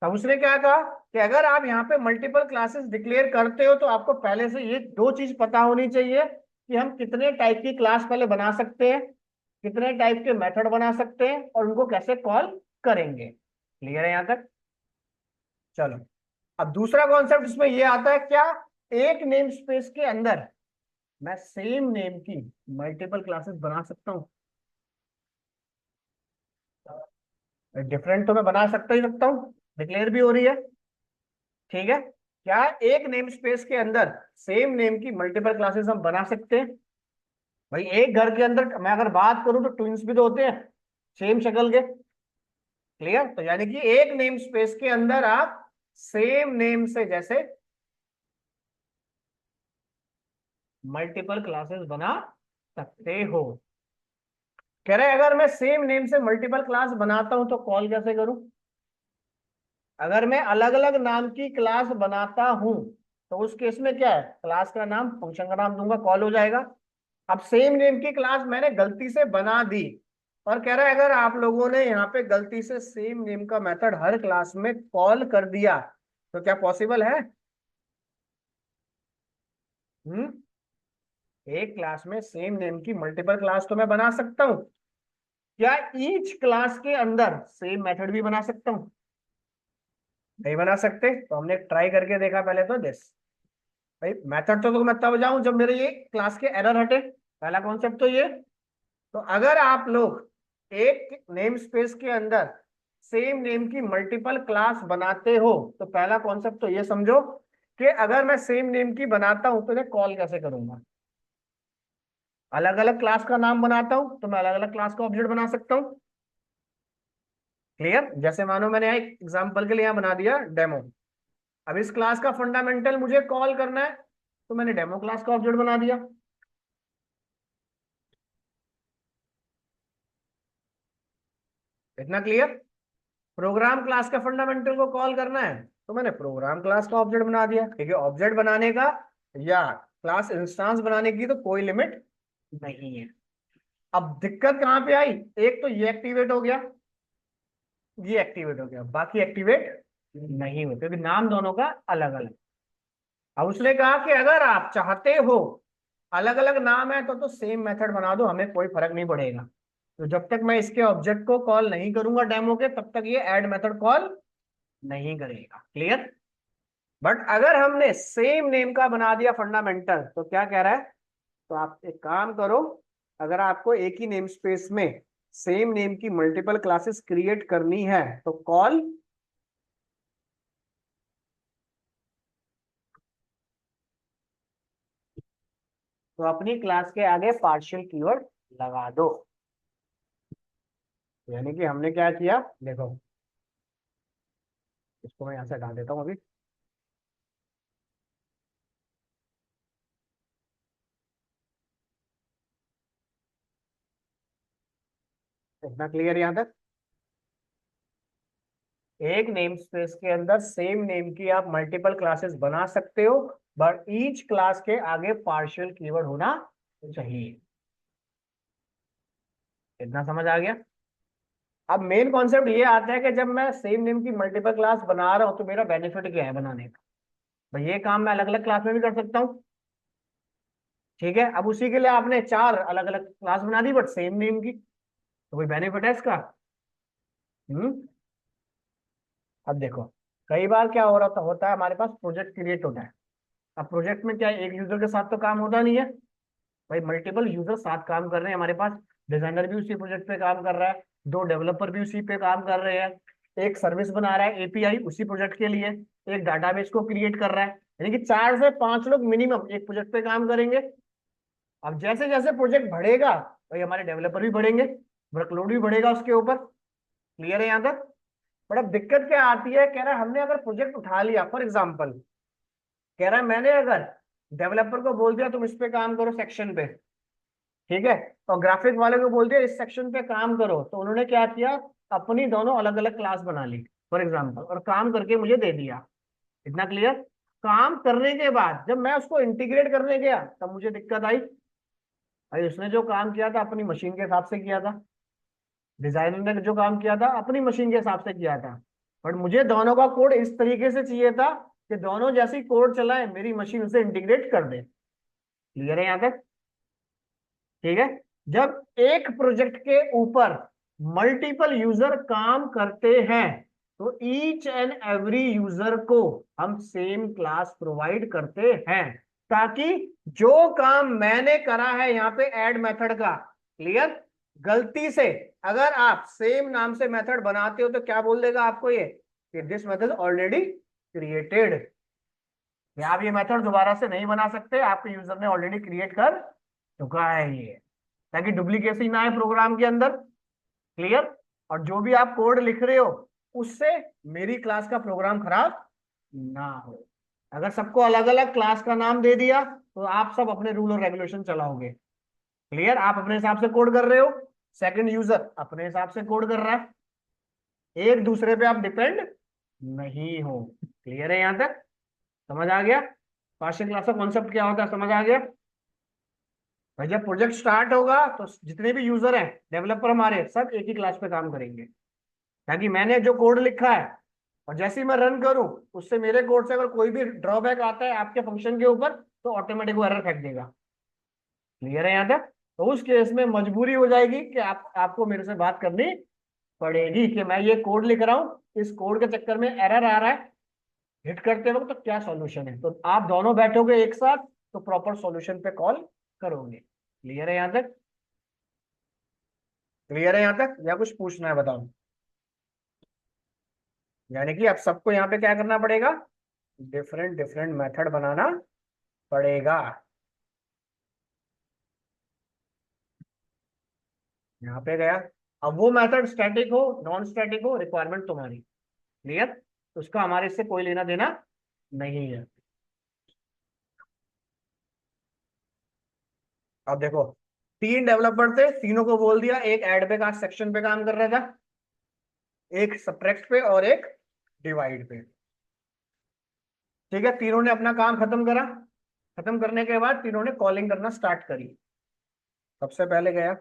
तब उसने क्या कहा कि अगर आप यहाँ पे मल्टीपल क्लासेस डिक्लेयर करते हो, तो आपको पहले से ये दो चीज पता होनी चाहिए कि हम कितने टाइप की क्लास पहले बना सकते हैं, कितने टाइप के मेथड बना सकते हैं, और उनको कैसे कॉल करेंगे। क्लियर है यहां तक? चलो, अब दूसरा कॉन्सेप्ट इसमें ये आता है, क्या एक नेम स्पेस के अंदर मैं सेम नेम की मल्टीपल क्लासेस बना सकता हूँ? डिफरेंट तो मैं बना सकता ही सकता हूँ, डिक्लेयर भी हो रही है, ठीक है। क्या एक नेम स्पेस के अंदर सेम नेम की मल्टीपल क्लासेस हम बना सकते हैं? भाई एक घर के अंदर मैं अगर बात करूं तो ट्विंस भी तो होते हैं, सेम शक्ल के। क्लियर? तो यानी कि एक नेम स्पेस के अंदर आप सेम नेम से जैसे मल्टीपल क्लासेस बना सकते हो। कह रहे अगर मैं सेम नेम से मल्टीपल क्लास बनाता हूं तो कॉल कैसे करूं? अगर मैं अलग अलग नाम की क्लास बनाता हूं तो उस केस में क्या है, क्लास का नाम, फंक्शन का नाम दूंगा, कॉल हो जाएगा। अब सेम नेम की क्लास मैंने गलती से बना दी, और कह रहा है अगर आप लोगों ने यहाँ पे गलती से सेम नेम का मेथड हर क्लास में कॉल कर दिया, तो क्या पॉसिबल है? हम्म एक क्लास में सेम नेम की मल्टीपल क्लास तो मैं बना सकता हूँ। क्या ईच क्लास के अंदर सेम मेथड भी बना सकता हूँ? नहीं बना सकते। तो हमने ट्राई करके देखा पहले, तो दिस, भाई मेथड तो मैं तब जाऊं जब मेरे ये क्लास के एरर हटे, पहला कॉन्सेप्ट तो ये। तो अगर आप लोग एक नेम स्पेस के अंदर सेम नेम की मल्टीपल क्लास बनाते हो, तो पहला कॉन्सेप्ट तो ये समझो कि अगर मैं सेम नेम की बनाता हूं तो मैं कॉल कैसे करूंगा। अलग अलग क्लास का नाम बनाता हूं तो मैं अलग अलग क्लास का ऑब्जेक्ट बना सकता हूं। क्लियर। जैसे मानो मैंने एक एग्जांपल के लिए यहां बना दिया डेमो। अब इस क्लास का फंडामेंटल मुझे कॉल करना है तो मैंने डेमो क्लास का ऑब्जेक्ट बना दिया। इतना क्लियर। प्रोग्राम क्लास का फंडामेंटल को कॉल करना है तो मैंने प्रोग्राम क्लास का ऑब्जेक्ट बना दिया। क्योंकि ऑब्जेक्ट बनाने का या क्लास इंस्टेंस बनाने की तो कोई लिमिट नहीं है। अब दिक्कत कहां पे आई, एक तो ये एक्टिवेट हो गया, ये एक्टिवेट हो गया, बाकी एक्टिवेट नहीं हुए क्योंकि नाम दोनों का अलग अलग। अब उसने कहा कि अगर आप चाहते हो अलग अलग नाम है तो सेम मेथड बना दो, हमें कोई फर्क नहीं पड़ेगा। तो जब तक मैं इसके ऑब्जेक्ट को कॉल नहीं करूंगा डेमो के, तब तक ये ऐड मेथड कॉल नहीं करेगा। क्लियर। बट अगर हमने सेम नेम का बना दिया फंडामेंटल तो क्या कह रहा है, तो आप एक काम करो, अगर आपको एक ही नेम स्पेस में सेम नेम की मल्टीपल क्लासेस क्रिएट करनी है तो कॉल तो अपनी क्लास के आगे पार्शियल कीवर्ड लगा दो। यानी कि हमने क्या किया, देखो इसको मैं यहां से हटा देता हूं अभी। इतना क्लियर यहां तक। एक नेम स्पेस के अंदर सेम नेम की आप मल्टीपल क्लासेस बना सकते हो, बट ईच क्लास के आगे पार्शियल कीवर्ड होना चाहिए। इतना समझ आ गया। अब मेन कॉन्सेप्ट ये आता है कि जब मैं सेम नेम की मल्टीपल क्लास बना रहा हूं तो मेरा बेनिफिट क्या है बनाने का। भाई ये काम मैं अलग अलग क्लास में भी कर सकता हूँ। ठीक है। अब उसी के लिए आपने चार अलग अलग क्लास बना दी बट सेम नेम की, तो कोई बेनिफिट है इसका। हम्म। अब देखो, कई बार क्या हो रहा होता है, हमारे पास प्रोजेक्ट क्रिएट होता है। अब प्रोजेक्ट में क्या है, एक यूजर के साथ तो काम होता नहीं है। भाई मल्टीपल यूजर साथ काम कर रहे हैं हमारे पास। डिजाइनर भी उसी प्रोजेक्ट पे काम कर रहा है, दो डेवलपर भी उसी पे काम कर रहे हैं, एक सर्विस बना रहा है एपीआई उसी प्रोजेक्ट के लिए, एक डाटाबेस को क्रिएट कर रहा है। यानी कि 4 से 5 लोग मिनिमम एक प्रोजेक्ट पे काम करेंगे। अब जैसे जैसे प्रोजेक्ट बढ़ेगा भाई हमारे डेवलपर भी बढ़ेंगे, वर्कलोड भी बढ़ेगा उसके ऊपर। क्लियर है यहाँ तक। बट अब दिक्कत क्या आती है, कह रहा है हमने अगर प्रोजेक्ट उठा लिया, फॉर एग्जाम्पल कह रहा है मैंने अगर डेवलपर को बोल दिया तुम इस पे काम करो सेक्शन पे, ठीक है, और ग्राफिक वाले को बोल दिया इस सेक्शन पे काम करो, तो उन्होंने क्या किया, अपनी दोनों अलग अलग क्लास बना ली फॉर एग्जाम्पल, और काम करके मुझे दे दिया। इतना क्लियर। काम करने के बाद जब मैं उसको इंटीग्रेट करने गया तब मुझे दिक्कत आई। भाई उसने जो काम किया था अपनी मशीन के हिसाब से किया था, डिजाइनर ने जो काम किया था अपनी मशीन के हिसाब से किया था, बट मुझे दोनों का कोड इस तरीके से चाहिए था कि दोनों जैसी कोड चलाए मेरी मशीन उसे इंटीग्रेट कर दे। क्लियर है यहाँ तक। ठीक है। जब एक प्रोजेक्ट के ऊपर मल्टीपल यूजर काम करते हैं तो ईच एंड एवरी यूजर को हम सेम क्लास प्रोवाइड करते हैं, ताकि जो काम मैंने करा है यहाँ पे ऐड मेथड का, क्लियर, गलती से अगर आप सेम नाम से मेथड बनाते हो तो क्या बोल देगा आपको ये, कि दिस मेथड ऑलरेडी क्रिएटेड, या आप ये मेथड दोबारा से नहीं बना सकते, आपके यूजर ने ऑलरेडी क्रिएट कर चुका है ये, ताकि डुप्लीकेसी ना आए प्रोग्राम के अंदर। क्लियर। और जो भी आप कोड लिख रहे हो उससे मेरी क्लास का प्रोग्राम खराब ना हो। अगर सबको अलग अलग क्लास का नाम दे दिया तो आप सब अपने रूल और रेगुलेशन चलाओगे। क्लियर। आप अपने हिसाब से कोड कर रहे हो, सेकंड यूजर अपने हिसाब से कोड कर रहा है, एक दूसरे पे आप डिपेंड नहीं हो। क्लियर है यहां तक। समझ आ गया पार्शियल क्लास का कॉन्सेप्ट क्या होता है, समझ आ गया। भाई जब प्रोजेक्ट स्टार्ट होगा तो जितने भी यूजर हैं डेवलपर हमारे सब एक ही क्लास पे काम करेंगे, ताकि मैंने जो कोड लिखा है और जैसे ही मैं रन करूं उससे मेरे कोड से अगर कोई भी ड्रॉबैक आता है आपके फंक्शन के ऊपर तो ऑटोमेटिक वो एरर फेंक देगा। क्लियर है यहाँ तक। तो उस केस में मजबूरी हो जाएगी कि आपको मेरे से बात करनी पड़ेगी कि मैं ये कोड लिख रहा हूँ, इस कोड के चक्कर में एरर आ रहा है, हिट करते वक्त तो क्या सॉल्यूशन है, तो आप दोनों बैठोगे एक साथ तो प्रॉपर सॉल्यूशन पे कॉल करोगे। क्लियर है यहाँ तक। क्लियर है यहाँ तक या कुछ पूछना है बताओ। यानी कि अब सबको यहाँ पे क्या करना पड़ेगा, डिफरेंट डिफरेंट मेथड बनाना पड़ेगा। यहाँ पे गया। अब वो मेथड स्टैटिक हो नॉन स्टैटिक हो, रिक्वायरमेंट तुम्हारी। क्लियर? उसका हमारे से कोई लेना देना नहीं है। अब देखो, तीन डेवलपर थे, तीनों को बोल दिया, एक ऐड पे का सेक्शन पे काम कर रहा था, एक सब्ट्रैक्ट पे और एक डिवाइड पे। ठीक है, तीनों ने अपना काम खत्म करा। खत्म करने के बाद तीनों ने कॉलिंग करना स्टार्ट करी। सबसे पहले गया,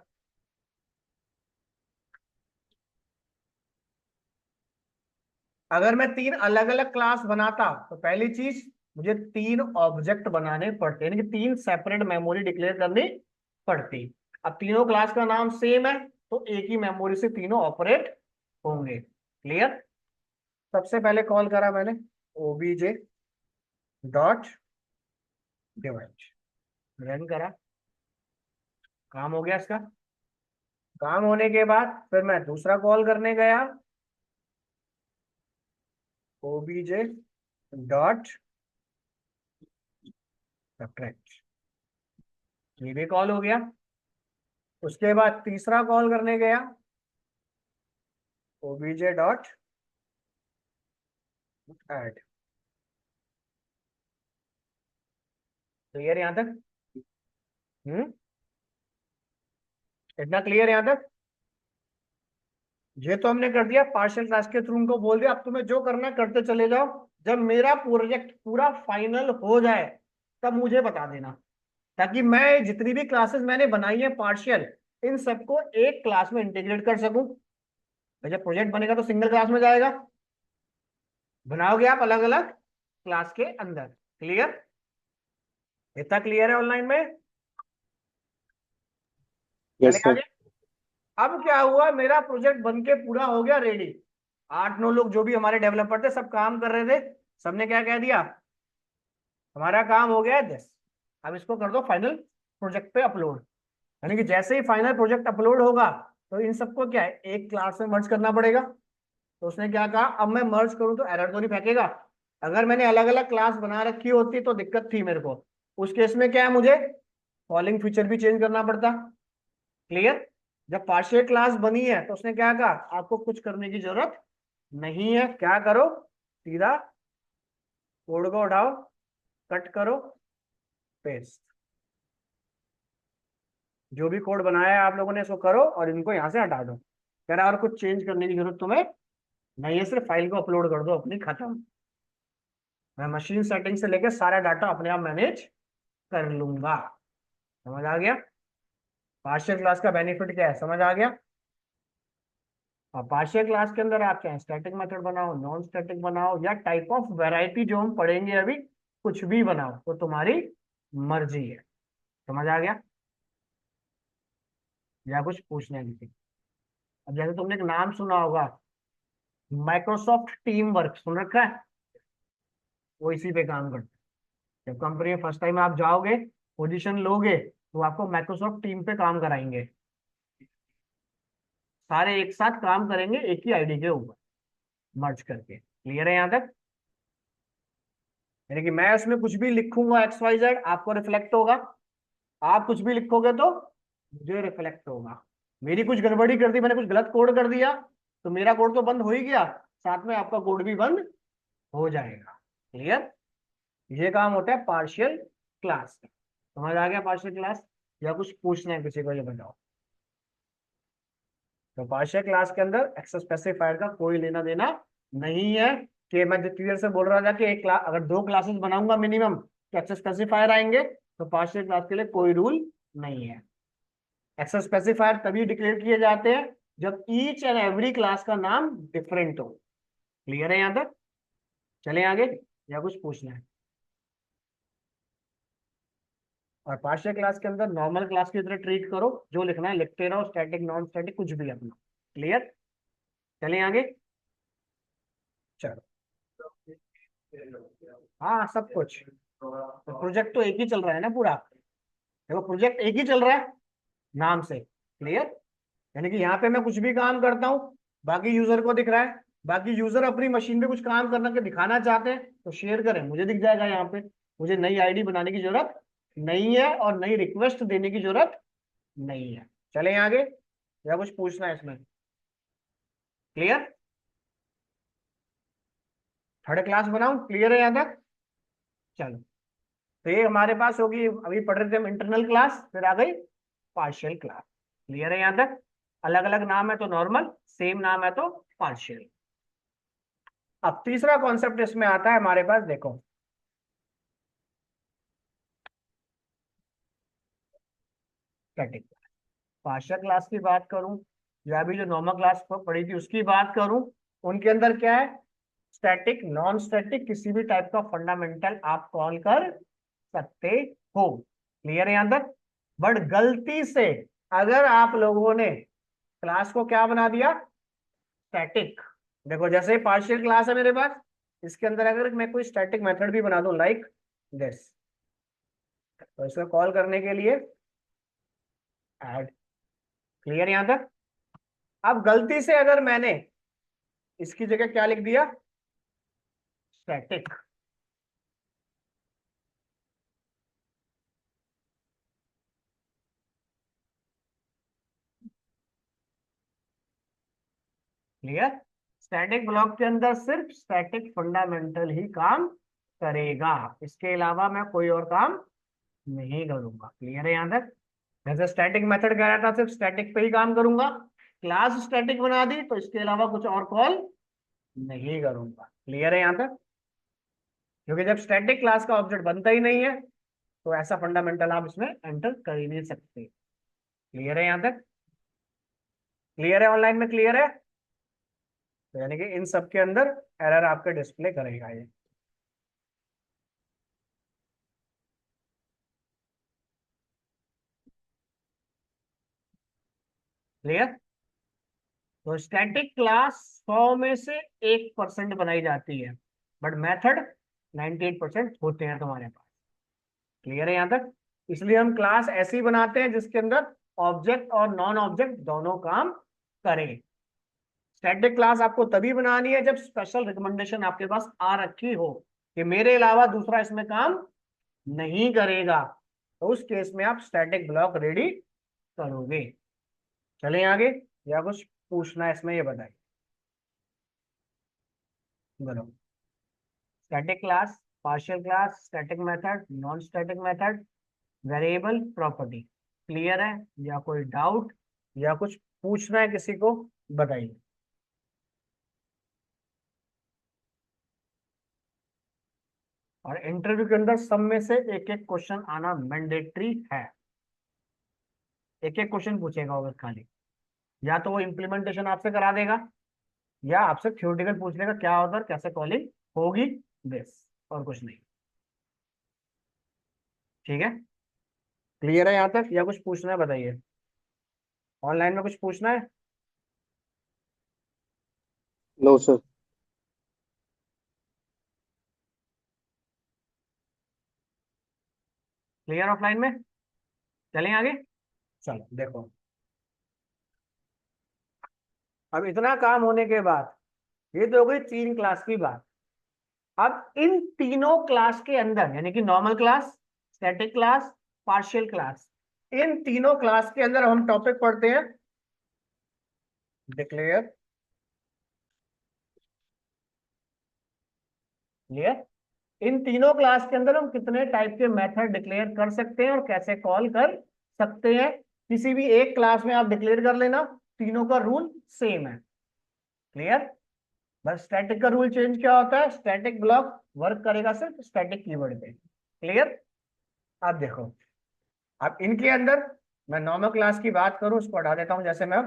अगर मैं तीन अलग अलग क्लास बनाता तो पहली चीज, मुझे तीन ऑब्जेक्ट बनाने पड़ते, यानी कि तीन सेपरेट मेमोरी डिक्लेयर करनी पड़ती। अब तीनों क्लास का नाम सेम है, तो एक ही मेमोरी से तीनों ऑपरेट होंगे। क्लियर? सबसे पहले कॉल करा मैंने ओबीजे डॉट डिवाइड, रन करा, काम हो गया इसका। काम होने के बाद फिर मैं दूसरा कॉल करने गया, ओबीजे डॉट सब्ट्रैक्ट, ये भी कॉल हो गया। उसके बाद तीसरा कॉल करने गया, ओबीजे डॉट ऐड। क्लियर यहां तक? हम्म, इतना क्लियर यहां तक? ये तो हमने कर दिया, पार्शियल क्लास के थ्रू उनको बोल दिया अब तुम्हें जो करना है करते चले जाओ, जब मेरा प्रोजेक्ट पूरा फाइनल हो जाए तब मुझे बता देना, ताकि मैं जितनी भी क्लासेस मैंने बनाई है पार्शियल, इन सबको एक क्लास में इंटीग्रेट कर सकूं। तो जब प्रोजेक्ट बनेगा तो सिंगल क्लास में जाएगा, बनाओगे आप अलग अलग क्लास के अंदर। क्लियर? इतना क्लियर है ऑनलाइन में? चले यस सर। आगे। अब क्या हुआ, मेरा प्रोजेक्ट बन के पूरा हो गया रेडी। आठ नौ लोग जो भी हमारे डेवलपर थे सब काम कर रहे थे। सबने क्या कह दिया, हमारा काम हो गया है दिस, अब इसको कर दो फाइनल प्रोजेक्ट पे अपलोड। यानी कि जैसे ही फाइनल प्रोजेक्ट अपलोड होगा तो इन सबको क्या है, एक क्लास में मर्ज करना पड़ेगा। तो उसने क्या कहा, अब मैं मर्ज करूं तो एरर तो नहीं फेंकेगा। अगर मैंने अलग अलग क्लास बना रखी होती तो दिक्कत थी मेरे को। उस केस में क्या है, मुझे कॉलिंग फीचर भी चेंज करना पड़ता। क्लियर? जब पार्शियल क्लास बनी है तो उसने क्या कहा, आपको कुछ करने की जरूरत नहीं है, क्या करो, सीधा कोड को उठाओ, कट करो, पेस्ट, जो भी कोड बनाया है आप लोगों ने इसको करो और इनको यहां से हटा दो। कह रहा और कुछ चेंज करने की जरूरत तुम्हें नहीं है, सिर्फ फाइल को अपलोड कर दो अपनी, खत्म। मैं मशीन सेटिंग से लेकर सारा डाटा अपने आप मैनेज कर लूंगा। समझ आ गया? पार्शियल क्लास का बेनिफिट क्या है, समझ आ गया? और पार्शियल क्लास के अंदर आप चाहे स्टैटिक मेथड बनाओ, नॉन स्टैटिक बनाओ, या टाइप ऑफ वैरायटी जो हम पढ़ेंगे अभी, कुछ भी बनाओ, तो तुम्हारी मर्जी है। समझ आ गया? या कुछ पूछना है किसी? अब जैसे तुमने एक नाम सुना होगा, माइक्रोसॉफ्ट टीम वर्क, सुन रखा है? वो इसी पे काम करता है। जब कंपनी में फर्स्ट टाइम आप जाओगे, पोजीशन लोगे, तो आपको माइक्रोसॉफ्ट टीम पे काम कराएंगे। सारे एक साथ काम करेंगे एक ही आईडी के ऊपर मर्ज करके। क्लियर है यहाँ तक? यानी कि मैं उसमें कुछ भी लिखूंगा एक्स वाई जेड, आपको रिफ्लेक्ट होगा। आप कुछ भी लिखोगे तो मुझे रिफ्लेक्ट होगा। मेरी कुछ गड़बड़ी कर दी, मैंने कुछ गलत कोड कर दिया, तो मेरा कोड तो बंद हो ही गया, साथ में आपका कोड भी बंद हो जाएगा। क्लियर? ये काम होता है पार्शियल क्लास का। समझ आ गया पार्शियल क्लास? या कुछ पूछना है किसी को, ये बताओ। तो पार्शियल क्लास के अंदर एक्सेस स्पेसिफायर का कोई लेना देना नहीं है। कि मैं जितनी देर से बोल रहा था कि एक क्लास, अगर दो क्लासेस बनाऊंगा मिनिमम तो एक्सेस स्पेसिफायर आएंगे, तो पार्शियल क्लास के लिए कोई रूल नहीं है। एक्सेस स्पेसिफायर तभी डिक्लेयर किए जाते हैं जब ईच एंड एवरी क्लास का नाम डिफरेंट हो। क्लियर है यहां तक? चलें आगे, या कुछ पूछना है? और पार्शियल क्लास के अंदर नॉर्मल क्लास की तरह ट्रीट करो, जो लिखना है लिखते रहो, स्टैटिक नॉन स्टैटिक कुछ भी अपना। क्लियर? चलें आगे। चलो, हाँ सब कुछ। तो प्रोजेक्ट तो एक ही चल रहा है ना पूरा। देखो प्रोजेक्ट एक ही चल रहा है नाम से। क्लियर? यानी कि यहाँ पे मैं कुछ भी काम करता हूँ, बाकी यूजर को दिख रहा है, बाकी यूजर अपनी मशीन पे कुछ काम करना के दिखाना चाहते हैं तो शेयर करें, मुझे दिख जाएगा यहाँ पे। मुझे नई आईडी बनाने की जरूरत नहीं है और नई रिक्वेस्ट देने की जरूरत नहीं है। चलें आगे, या कुछ पूछना है इसमें? क्लियर? थर्ड क्लास बनाऊं? क्लियर है यहाँ तक? चलो, तो ये हमारे पास होगी, अभी पढ़ रहे थे हम इंटरनल क्लास, फिर आ गई पार्शियल क्लास। क्लियर है यहाँ तक? अलग अलग नाम है तो नॉर्मल, सेम नाम है तो पार्शियल। अब तीसरा कॉन्सेप्ट इसमें आता है हमारे पास, देखो स्टैटिक। पार्शियल क्लास की बात करूं या अभी जो नॉर्मल क्लास पढ़ी थी उसकी बात करूं, उनके अंदर क्या है? स्टैटिक, नॉन स्टैटिक, किसी भी टाइप का फंडामेंटल आप कॉल कर सकते हो। क्लियर है यहां तक? बट गलती से अगर आप लोगों ने क्लास को क्या बना दिया? स्टैटिक। देखो जैसे पार्शियल क्लास है मेरे पास, इसके अंदर अगर मैं कोई स्टैटिक मेथड भी बना दूं लाइक दिस, तो इसको कॉल करने के लिए ऐड। क्लियर यहां तक? अब गलती से अगर मैंने इसकी जगह क्या लिख दिया? स्टैटिक। क्लियर? स्टैटिक ब्लॉक के अंदर सिर्फ स्टैटिक फंडामेंटल ही काम करेगा, इसके अलावा मैं कोई और काम नहीं करूंगा। क्लियर है यहां तक? जैसे स्टैटिक मेथड कह रहा था, सिर्फ स्टैटिक पे ही काम करूंगा। क्लास स्टैटिक बना दी तो इसके अलावा कुछ और कॉल नहीं करूंगा। क्लियर है यहां तक? क्योंकि जब स्टैटिक क्लास का ऑब्जेक्ट बनता ही नहीं है तो ऐसा फंडामेंटल आप इसमें एंटर कर ही नहीं सकते। क्लियर है यहां तक? क्लियर है? ऑनलाइन में क्लियर है? तो यानी कि इन सब के अंदर एरर आपके डिस्प्ले करेगा ये। क्लियर? तो स्टैटिक क्लास 100 में से 1% बनाई जाती है, बट मेथड 98% होते हैं तुम्हारे पास। क्लियर है यहां तक? इसलिए हम क्लास ऐसे ही बनाते हैं जिसके अंदर ऑब्जेक्ट और नॉन ऑब्जेक्ट दोनों काम करें। स्टैटिक क्लास आपको तभी बनानी है जब स्पेशल रिकमेंडेशन आपके पास आ रखी हो कि मेरे अलावा दूसरा इसमें काम नहीं करेगा, तो उस केस में आप स्टैटिक ब्लॉक रेडी करोगे। चलें आगे, या कुछ पूछना है इसमें, ये बताइए। बोलो। Static class, partial class, static method, non static method, variable, property. Clear है? या कोई डाउट या कुछ पूछना है किसी को? बताइए। और इंटरव्यू के अंदर सब में से एक एक क्वेश्चन आना मैंडेटरी है। एक एक क्वेश्चन पूछेगा अगर खाली, या तो वो इम्प्लीमेंटेशन आपसे करा देगा या आपसे थ्योरेटिकल पूछ लेगा क्या होता है, कैसे कॉलिंग होगी, बस, और कुछ नहीं। ठीक है? क्लियर है यहां तक, या कुछ पूछना है? बताइए। ऑनलाइन में कुछ पूछना है? No sir. क्लियर ऑफलाइन में? चलें आगे। चलो देखो, अब इतना काम होने के बाद, ये तो हो गई 3 क्लास की बात। अब इन तीनों क्लास के अंदर, यानी कि normal class, static class, partial class, इन तीनों क्लास के अंदर हम टॉपिक पढ़ते हैं डिक्लेयर। क्लियर? इन तीनों क्लास के अंदर हम कितने टाइप के मेथड डिक्लेयर कर सकते हैं और कैसे कॉल कर सकते हैं। किसी भी एक क्लास में आप डिक्लेयर कर लेना, तीनों का रूल सेम है। क्लियर? बस स्टैटिक का रूल चेंज क्या होता है? स्टैटिक ब्लॉक वर्क करेगा सिर्फ स्टैटिक कीवर्ड पे। क्लियर? अब देखो, अब इनके अंदर मैं नॉर्मल क्लास की बात करूं, उसको हटा देता हूं जैसे मैं,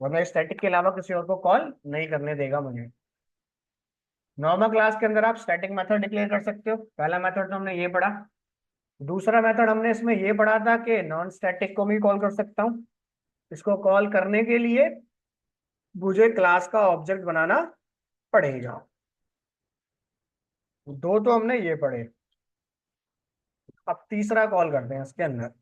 वरना स्टैटिक के अलावा किसी और को कॉल नहीं करने देगा मुझे। नॉर्मल क्लास के अंदर आप स्टैटिक मेथड डिक्लेयर कर सकते हो, पहला मेथड तो हमने ये पढ़ा। दूसरा मेथड हमने इसमें ये पढ़ा था कि नॉन स्टैटिक को भी कॉल कर सकता हूँ। इसको कॉल करने के लिए मुझे क्लास का ऑब्जेक्ट बनाना पड़ेगा। दो तो हमने ये पढ़े। अब तीसरा कॉल करते हैं इसके अंदर।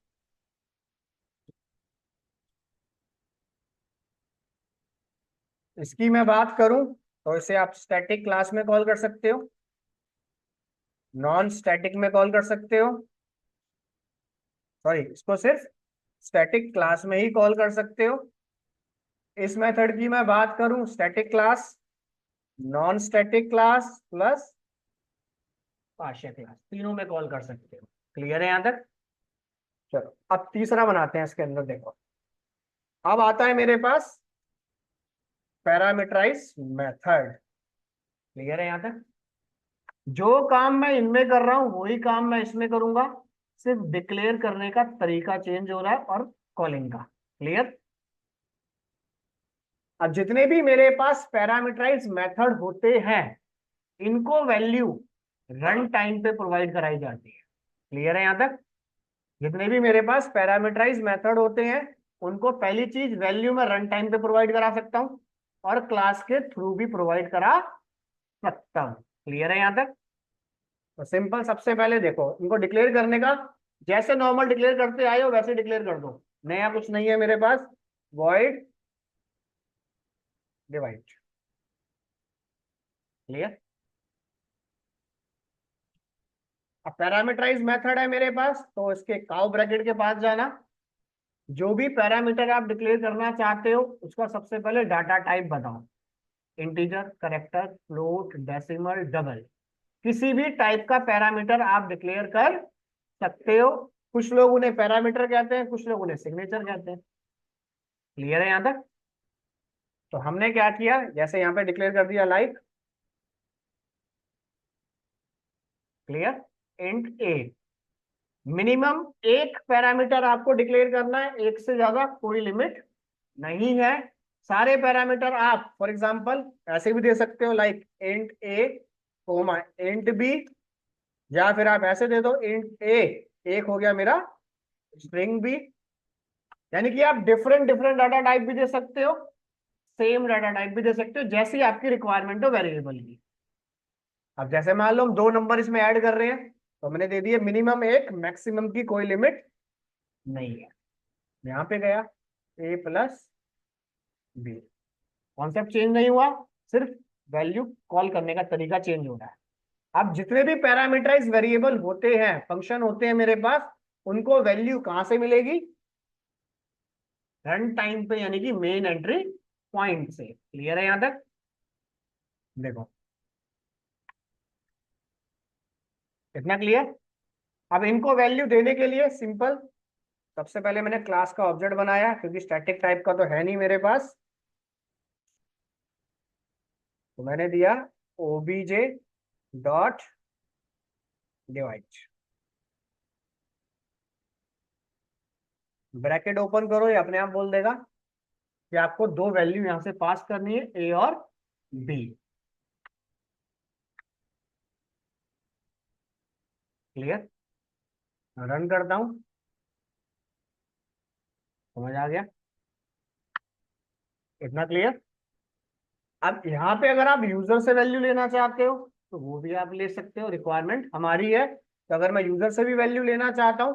इसकी मैं बात करूं तो इसे आप स्टैटिक क्लास में कॉल कर सकते हो, नॉन स्टैटिक में कॉल कर सकते हो, सॉरी इसको सिर्फ स्टैटिक क्लास में ही कॉल कर सकते हो। इस मेथड की मैं बात करूं, static class, non static class plus partial class, तीनों में कॉल कर सकते हो। क्लियर है यहां तक? चलो अब तीसरा बनाते हैं इसके अंदर। देखो अब आता है मेरे पास पैरामीटराइज मेथड। क्लियर है यहां तक? जो काम मैं इनमें कर रहा हूं वही काम मैं इसमें करूंगा, सिर्फ डिक्लेयर करने का तरीका चेंज हो रहा है और कॉलिंग का। क्लियर? अब जितने भी मेरे पास पैरामीटराइज मेथड होते हैं इनको वैल्यू रन टाइम पे प्रोवाइड कराई जाती है। क्लियर है यहां तक? जितने भी मेरे पास पैरामीटराइज मेथड होते हैं उनको पहली चीज वैल्यू में रन टाइम पे प्रोवाइड करा सकता हूं और क्लास के थ्रू भी प्रोवाइड करा सकता हूं। क्लियर है यहां तक? तो सिंपल, सबसे पहले देखो इनको डिक्लेयर करने का, जैसे नॉर्मल डिक्लेयर करते आए हो वैसे डिक्लेयर कर दो, नया कुछ नहीं है मेरे पास। Void divide. क्लियर? अब पैरामीटराइज मेथड है मेरे पास तो इसके काउ ब्रैकेट के पास जाना, जो भी पैरामीटर आप डिक्लेयर करना चाहते हो उसका सबसे पहले डाटा टाइप बताओ, integer, character, float, decimal, double, किसी भी टाइप का पैरामीटर आप डिक्लेयर कर सकते हो। कुछ लोग उन्हें पैरामीटर कहते हैं, कुछ लोग उन्हें सिग्नेचर कहते हैं। क्लियर है यहां तक? तो हमने क्या किया, जैसे यहाँ पे डिक्लेयर कर दिया लाइक, क्लियर, इंट ए, मिनिमम एक पैरामीटर आपको डिक्लेयर करना है, एक से ज्यादा कोई लिमिट नहीं है। सारे पैरामीटर आप फॉर एग्जांपल ऐसे भी दे सकते हो, लाइक इंट ए कोमा इंट बी, या फिर आप ऐसे दे दो इंट ए, एक हो गया मेरा स्ट्रिंग बी। यानी कि आप डिफरेंट डिफरेंट डाटा टाइप भी दे सकते हो, सेम डाटा टाइप भी दे सकते हो, जैसी आपकी रिक्वायरमेंट हो वेरिएबल की। अब जैसे मान लो हम दो नंबर इसमें ऐड कर रहे हैं तो मैंने दे दिया मिनिमम एक, मैक्सिमम की कोई लिमिट नहीं है। यहां पे गया ए प्लस बी, कॉन्सेप्ट चेंज नहीं हुआ, सिर्फ वैल्यू कॉल करने का तरीका चेंज हो रहा है। अब जितने भी पैरामीटराइज वेरिएबल होते हैं, फंक्शन होते हैं मेरे पास, उनको वैल्यू कहां से मिलेगी? रन टाइम पे, यानी कि मेन एंट्री पॉइंट से। क्लियर है यहां तक? देखो इतना क्लियर। अब इनको वैल्यू देने के लिए सिंपल, सबसे पहले मैंने क्लास का ऑब्जेक्ट बनाया क्योंकि स्टैटिक टाइप का तो है नहीं मेरे पास, तो मैंने दिया OBJ dot divide, bracket open करो, ये अपने आप बोल देगा कि आपको दो वैल्यू यहां से पास करनी है, ए और बी। क्लियर? रन करता हूं, समझ आ गया? इतना क्लियर। अब यहाँ पे अगर आप यूजर से वैल्यू लेना चाहते हो तो वो भी आप ले सकते हो, रिक्वायरमेंट हमारी है। तो अगर मैं यूजर से भी वैल्यू लेना चाहता हूँ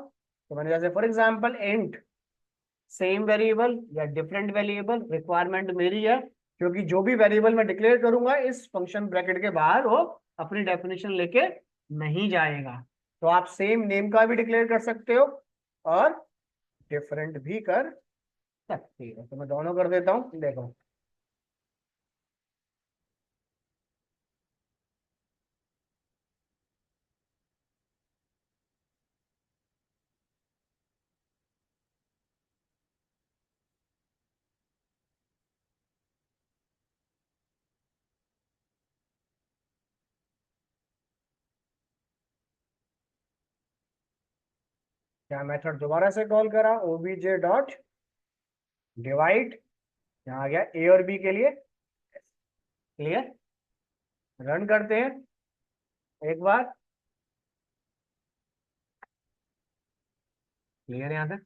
तो मैंने जैसे for example int same variable या डिफरेंट वेरिएबल, रिक्वायरमेंट मेरी है, क्योंकि जो भी वेरिएबल मैं डिक्लेयर करूंगा इस फंक्शन ब्रैकेट के बाहर वो अपनी डेफिनेशन लेके नहीं जाएगा। तो आप सेम नेम का भी डिक्लेयर कर सकते हो और डिफरेंट भी कर सकते हो। तो मैं दोनों कर देता हूँ, देखो क्या मेथड दोबारा से कॉल करा, ओबीजे डॉट डिवाइड, यहाँ आ गया ए और बी के लिए। क्लियर? रन करते हैं एक बार। क्लियर है यहाँ तक?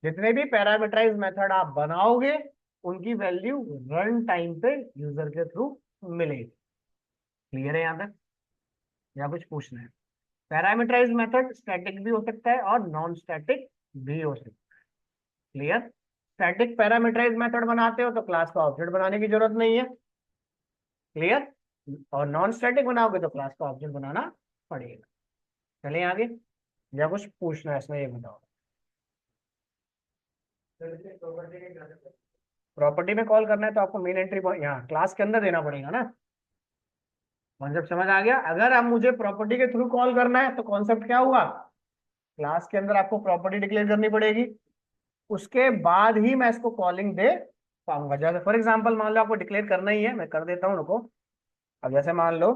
जितने भी पैरामीटराइज मेथड आप बनाओगे उनकी वैल्यू रन टाइम पे यूजर के थ्रू मिलेगी। क्लियर है यहाँ तक? या कुछ पूछना है? पैरामीटराइज मेथड स्टैटिक भी हो सकता है और नॉन स्टैटिक भी हो सकता है। क्लियर? स्टैटिक पैरामीटराइज मेथड बनाते हो तो क्लास का ऑब्जेक्ट बनाने की जरूरत नहीं है। क्लियर। और नॉन स्टैटिक बनाओगे तो क्लास का ऑब्जेक्ट बनाना पड़ेगा। चलिए आगे, या कुछ पूछना है इसमें, ये बताओ। प्रॉपर्टी में कॉल करना है तो आपको मेन एंट्री यहाँ क्लास के अंदर देना पड़ेगा ना। कॉन्सेप्ट समझ आ गया। अगर आप मुझे प्रॉपर्टी के थ्रू कॉल करना है तो कॉन्सेप्ट क्या हुआ, क्लास के अंदर आपको प्रॉपर्टी डिक्लेयर करनी पड़ेगी, उसके बाद ही मैं इसको कॉलिंग दे पाऊंगा। जैसे फॉर एग्जांपल मान लो आपको डिक्लेयर करना ही है, मैं कर देता हूँ, रुको। अब जैसे मान लो,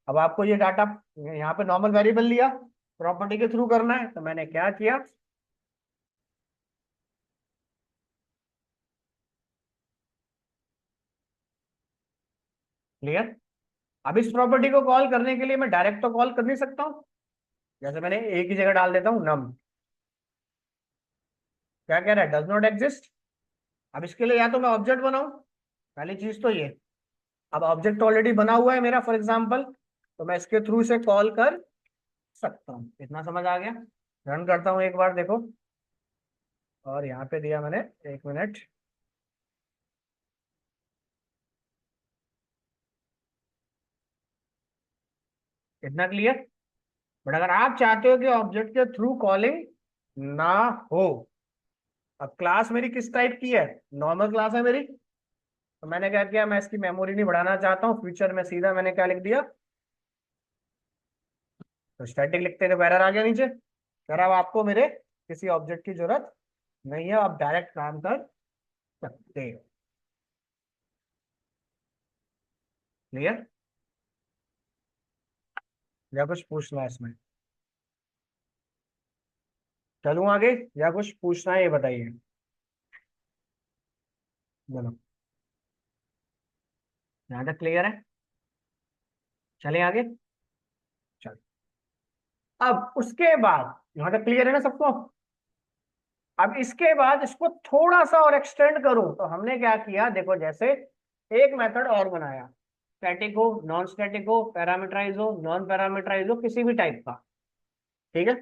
अब आपको ये डाटा यहाँ पे नॉर्मल वेरिएबल लिया, प्रॉपर्टी के थ्रू करना है, तो मैंने क्या किया, क्लियर। अब इस प्रॉपर्टी को कॉल करने के लिए मैं डायरेक्ट तो कॉल कर नहीं सकता हूँ। जैसे मैंने एक ही जगह डाल देता हूँ नम, क्या कह रहा है, डज नॉट एग्जिस्ट। अब इसके लिए या तो मैं ऑब्जेक्ट बनाऊं, पहली चीज तो ये। अब ऑब्जेक्ट ऑलरेडी बना हुआ है मेरा फॉर एग्जांपल, तो मैं इसके थ्रू से कॉल कर सकता हूँ। इतना समझ आ गया। रन करता हूँ एक बार, देखो। और यहाँ पे दिया मैंने, एक मिनट, इतना क्लियर। बट अगर आप चाहते हो कि ऑब्जेक्ट के थ्रू कॉलिंग ना हो, अब क्लास मेरी किस टाइप की है, नॉर्मल क्लास है मेरी, तो मैंने क्या किया, मैं इसकी मेमोरी नहीं बढ़ाना चाहता हूँ फ्यूचर में, सीधा मैंने क्या लिख दिया, तो स्टैटिक लिखते थे, एरर आ गया नीचे। सर अब आपको मेरे किसी ऑब्जेक्ट की जरूरत नहीं है, आप डायरेक्ट काम कर सकते हो। क्लियर। या कुछ पूछना है इसमें, चलूं आगे, या कुछ पूछना है, ये बताइए। बोलो, यहाँ तक क्लियर है। चले आगे। चल, अब उसके बाद यहाँ तक क्लियर है ना सबको। अब इसके बाद इसको थोड़ा सा और एक्सटेंड करूं तो हमने क्या किया, देखो, जैसे एक मेथड और बनाया, स्टैटिक हो, नॉन स्टैटिक हो, पैरामीटराइज हो, नॉन पैरामीटराइज हो, किसी भी टाइप का, ठीक है।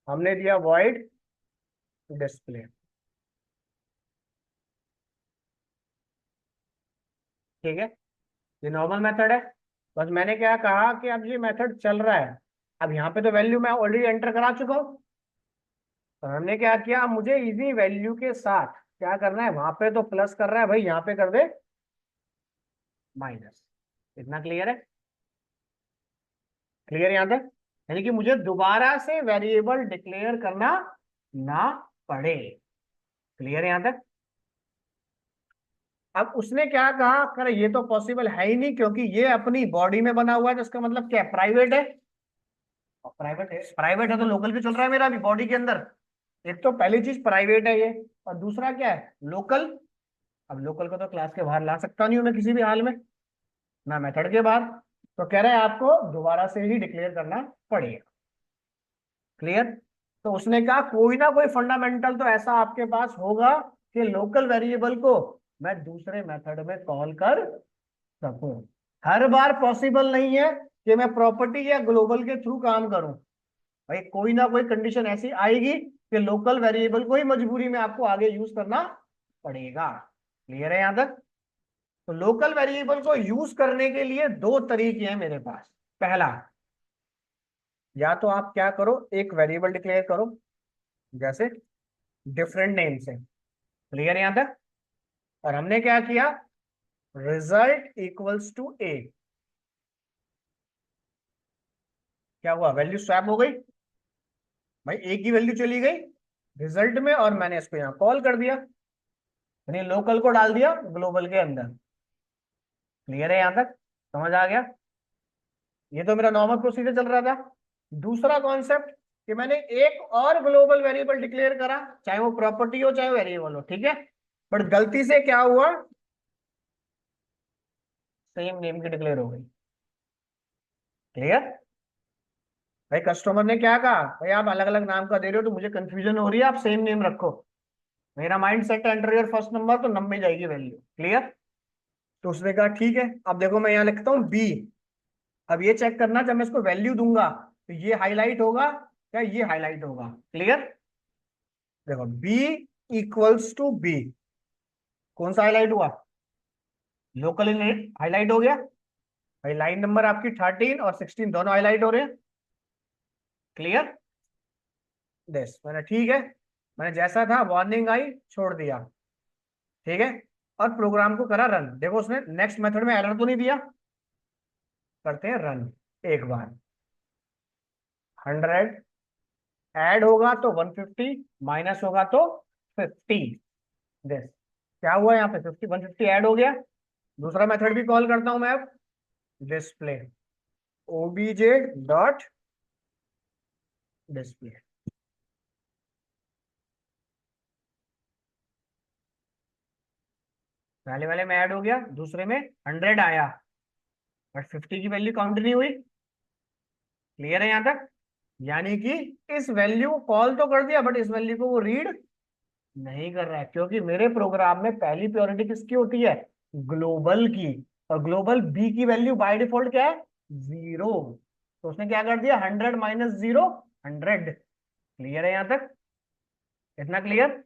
हमने दिया वॉइड डिस्प्ले, ठीक है। ये नॉर्मल मेथड है। बस मैंने क्या कहा कि अब ये मेथड चल रहा है, अब यहाँ पे तो वैल्यू मैं ऑलरेडी एंटर करा चुका हूँ, तो हमने क्या किया, अब मुझे इजी वैल्यू के साथ क्या करना है, वहां पे तो प्लस कर रहा है भाई, यहाँ पे कर दे माइनस। इतना क्लियर है। क्लियर यहाँ तक, यानी कि मुझे दोबारा से वेरिएबल डिक्लेयर करना ना पड़े। क्लियर है यहाँ तक। अब उसने क्या कहा, कर ये तो पॉसिबल है ही नहीं, क्योंकि ये अपनी बॉडी में बना हुआ है, तो इसका मतलब क्या है, प्राइवेट है। प्राइवेट है, प्राइवेट है तो लोकल पे चल रहा है मेरा अभी बॉडी के अंदर। एक तो पहली चीज प्राइवेट है ये, और दूसरा क्या है, लोकल। अब लोकल को तो क्लास के बाहर ला सकता नहीं हूं मैं किसी भी हाल में, ना मेथड के बाहर। तो कह रहे हैं आपको दोबारा से ही डिक्लेयर करना पड़ेगा। क्लियर। तो उसने कहा कोई ना कोई फंडामेंटल तो ऐसा आपके पास होगा कि लोकल वेरिएबल को मैं दूसरे मेथड में कॉल कर सकूं। हर बार पॉसिबल नहीं है कि मैं प्रॉपर्टी या ग्लोबल के थ्रू काम करूं भाई, कोई ना कोई कंडीशन ऐसी आएगी कि लोकल वेरिएबल को ही मजबूरी में आपको आगे यूज करना पड़ेगा। क्लियर है यहां तक। तो लोकल वेरिएबल को यूज करने के लिए दो तरीके हैं मेरे पास। पहला, या तो आप क्या करो, एक वेरिएबल डिक्लेयर करो, जैसे डिफरेंट नेम से। क्लियर है यहां तक। और हमने क्या किया, रिजल्ट इक्वल्स टू ए, क्या हुआ, वैल्यू स्वैप हो गई भाई, एक ही वैल्यू चली गई रिजल्ट में, और मैंने इसको यहां कॉल कर दिया, यानी लोकल को डाल दिया ग्लोबल के अंदर। क्लियर है यहां तक, समझ आ गया। ये तो मेरा नॉर्मल प्रोसीजर चल रहा था। दूसरा कॉन्सेप्ट कि मैंने एक और ग्लोबल वेरिएबल डिक्लेयर करा, चाहे वो प्रॉपर्टी हो चाहे वेरिएबल हो, ठीक है। बट गलती से क्या हुआ, सेम नेम की डिक्लेयर हो गई। क्लियर। भाई कस्टमर ने क्या कहा, भाई आप अलग अलग नाम का दे रहे हो तो मुझे कंफ्यूजन हो रही है, आप सेम नेम रखो। मेरा माइंड सेट है एंटर योर फर्स्ट नंबर, तो नंबर में जाएगी वैल्यू। क्लियर। तो उसने कहा ठीक है, अब देखो मैं यहाँ लिखता हूँ बी। अब ये चेक करना, जब मैं इसको वैल्यू दूंगा तो ये हाईलाइट होगा या ये हाईलाइट होगा। क्लियर। देखो बी इक्वल्स टू बी। कौन सा हाईलाइट हुआ? लोकल हाईलाइट हो गया भाई। लाइन नंबर आपकी 13 और 16 दोनों हाईलाइट हो रहे हैं। क्लियर? दिस मैंने, ठीक है, मैंने जैसा था वार्निंग आई छोड़ दिया। ठीक है, और प्रोग्राम को करा रन। देखो उसने नेक्स्ट मेथड में एरर तो नहीं दिया। करते हैं रन एक बार। 100 ऐड होगा तो 150, माइनस होगा तो 50। दिस क्या हुआ यहाँ पे? 50 150 ऐड हो गया। दूसरा मेथड भी कॉल करता हूं मैं अब, डिस्प्ले ओबीजे डॉट डिस्प्ले। पहले वाले में ऐड हो गया, दूसरे में 100 आया, बट 50 की वैल्यू काउंट नहीं हुई। क्लियर है यहां तक? यानी कि इस वैल्यू को कॉल तो कर दिया, बट इस वैल्यू को वो रीड नहीं कर रहा है, क्योंकि मेरे प्रोग्राम में पहली प्योरिटी किसकी होती है? ग्लोबल की। और ग्लोबल बी की वैल्यू बाय डिफॉल्ट क्या है? 0। तो उसने क्या कर दिया? 100 माइनस 0, 100। क्लियर है यहां तक? इतना क्लियर?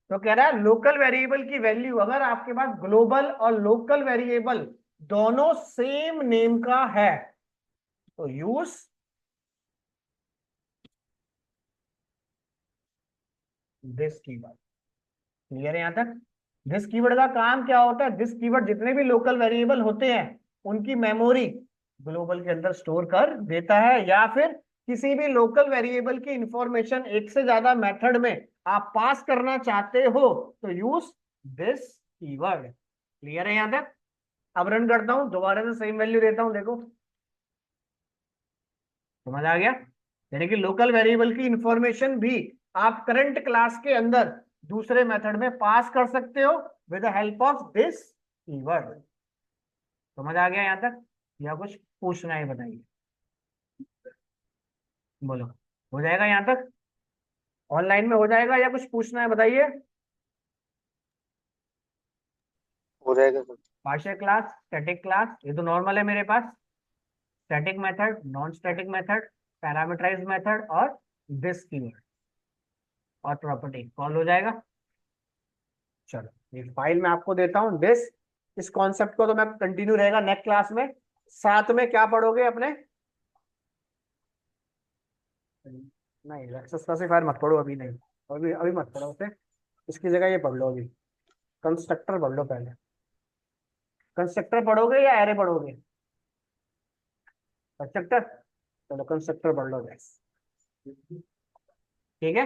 तो कह रहा है लोकल वेरिएबल की वैल्यू, अगर आपके पास ग्लोबल और लोकल वेरिएबल दोनों सेम नेम का है तो यूज दिस कीवर्ड। क्लियर है यहां तक? दिस कीवर्ड का काम क्या होता है? दिस कीवर्ड जितने भी लोकल वेरिएबल होते हैं उनकी मेमोरी ग्लोबल के अंदर स्टोर कर देता है, या फिर किसी भी लोकल वेरिएबल की इंफॉर्मेशन एक से ज्यादा मेथड में आप पास करना चाहते हो तो यूज दिस कीवर्ड। क्लियर है यहां तक? अब रन करता हूं, दोबारा से सेम वैल्यू देता हूं, देखो समझ आ गया? यानी कि लोकल वेरिएबल की इंफॉर्मेशन भी आप करंट क्लास के अंदर दूसरे मेथड में पास कर सकते हो with the help of this keyword. समझ आ गया यहां तक? या कुछ पूछना है बताइए, बोलो। हो जाएगा यहां तक? ऑनलाइन में हो जाएगा या कुछ पूछना है बताइए? हो जाएगा sir. Partial class, static class, ये तो नॉर्मल है मेरे पास। Static method, non static method, parameterize method और दिस कीवर्ड और प्रॉपर्टी कॉल हो जाएगा। चलो एक फाइल मैं आपको देता हूँ दिस। इस कॉन्सेप्ट को तो मैं कंटिन्यू रहेगा नेक्स्ट क्लास में। साथ में क्या पढ़ोगे अपने? नहीं, एक्सेस स्पेसिफायर मत पढ़ो अभी, नहीं अभी, अभी मत पढ़ो उसे। इसकी जगह ये पढ़ लो अभी, कंस्ट्रक्टर पढ़ लो पहले। कंस्ट्रक्टर पढ़ोगे या एरे पढ़ोगे? कंस्ट्रक्टर, चलो कंस्ट्रक्टर पढ़ लो बस। ठीक है।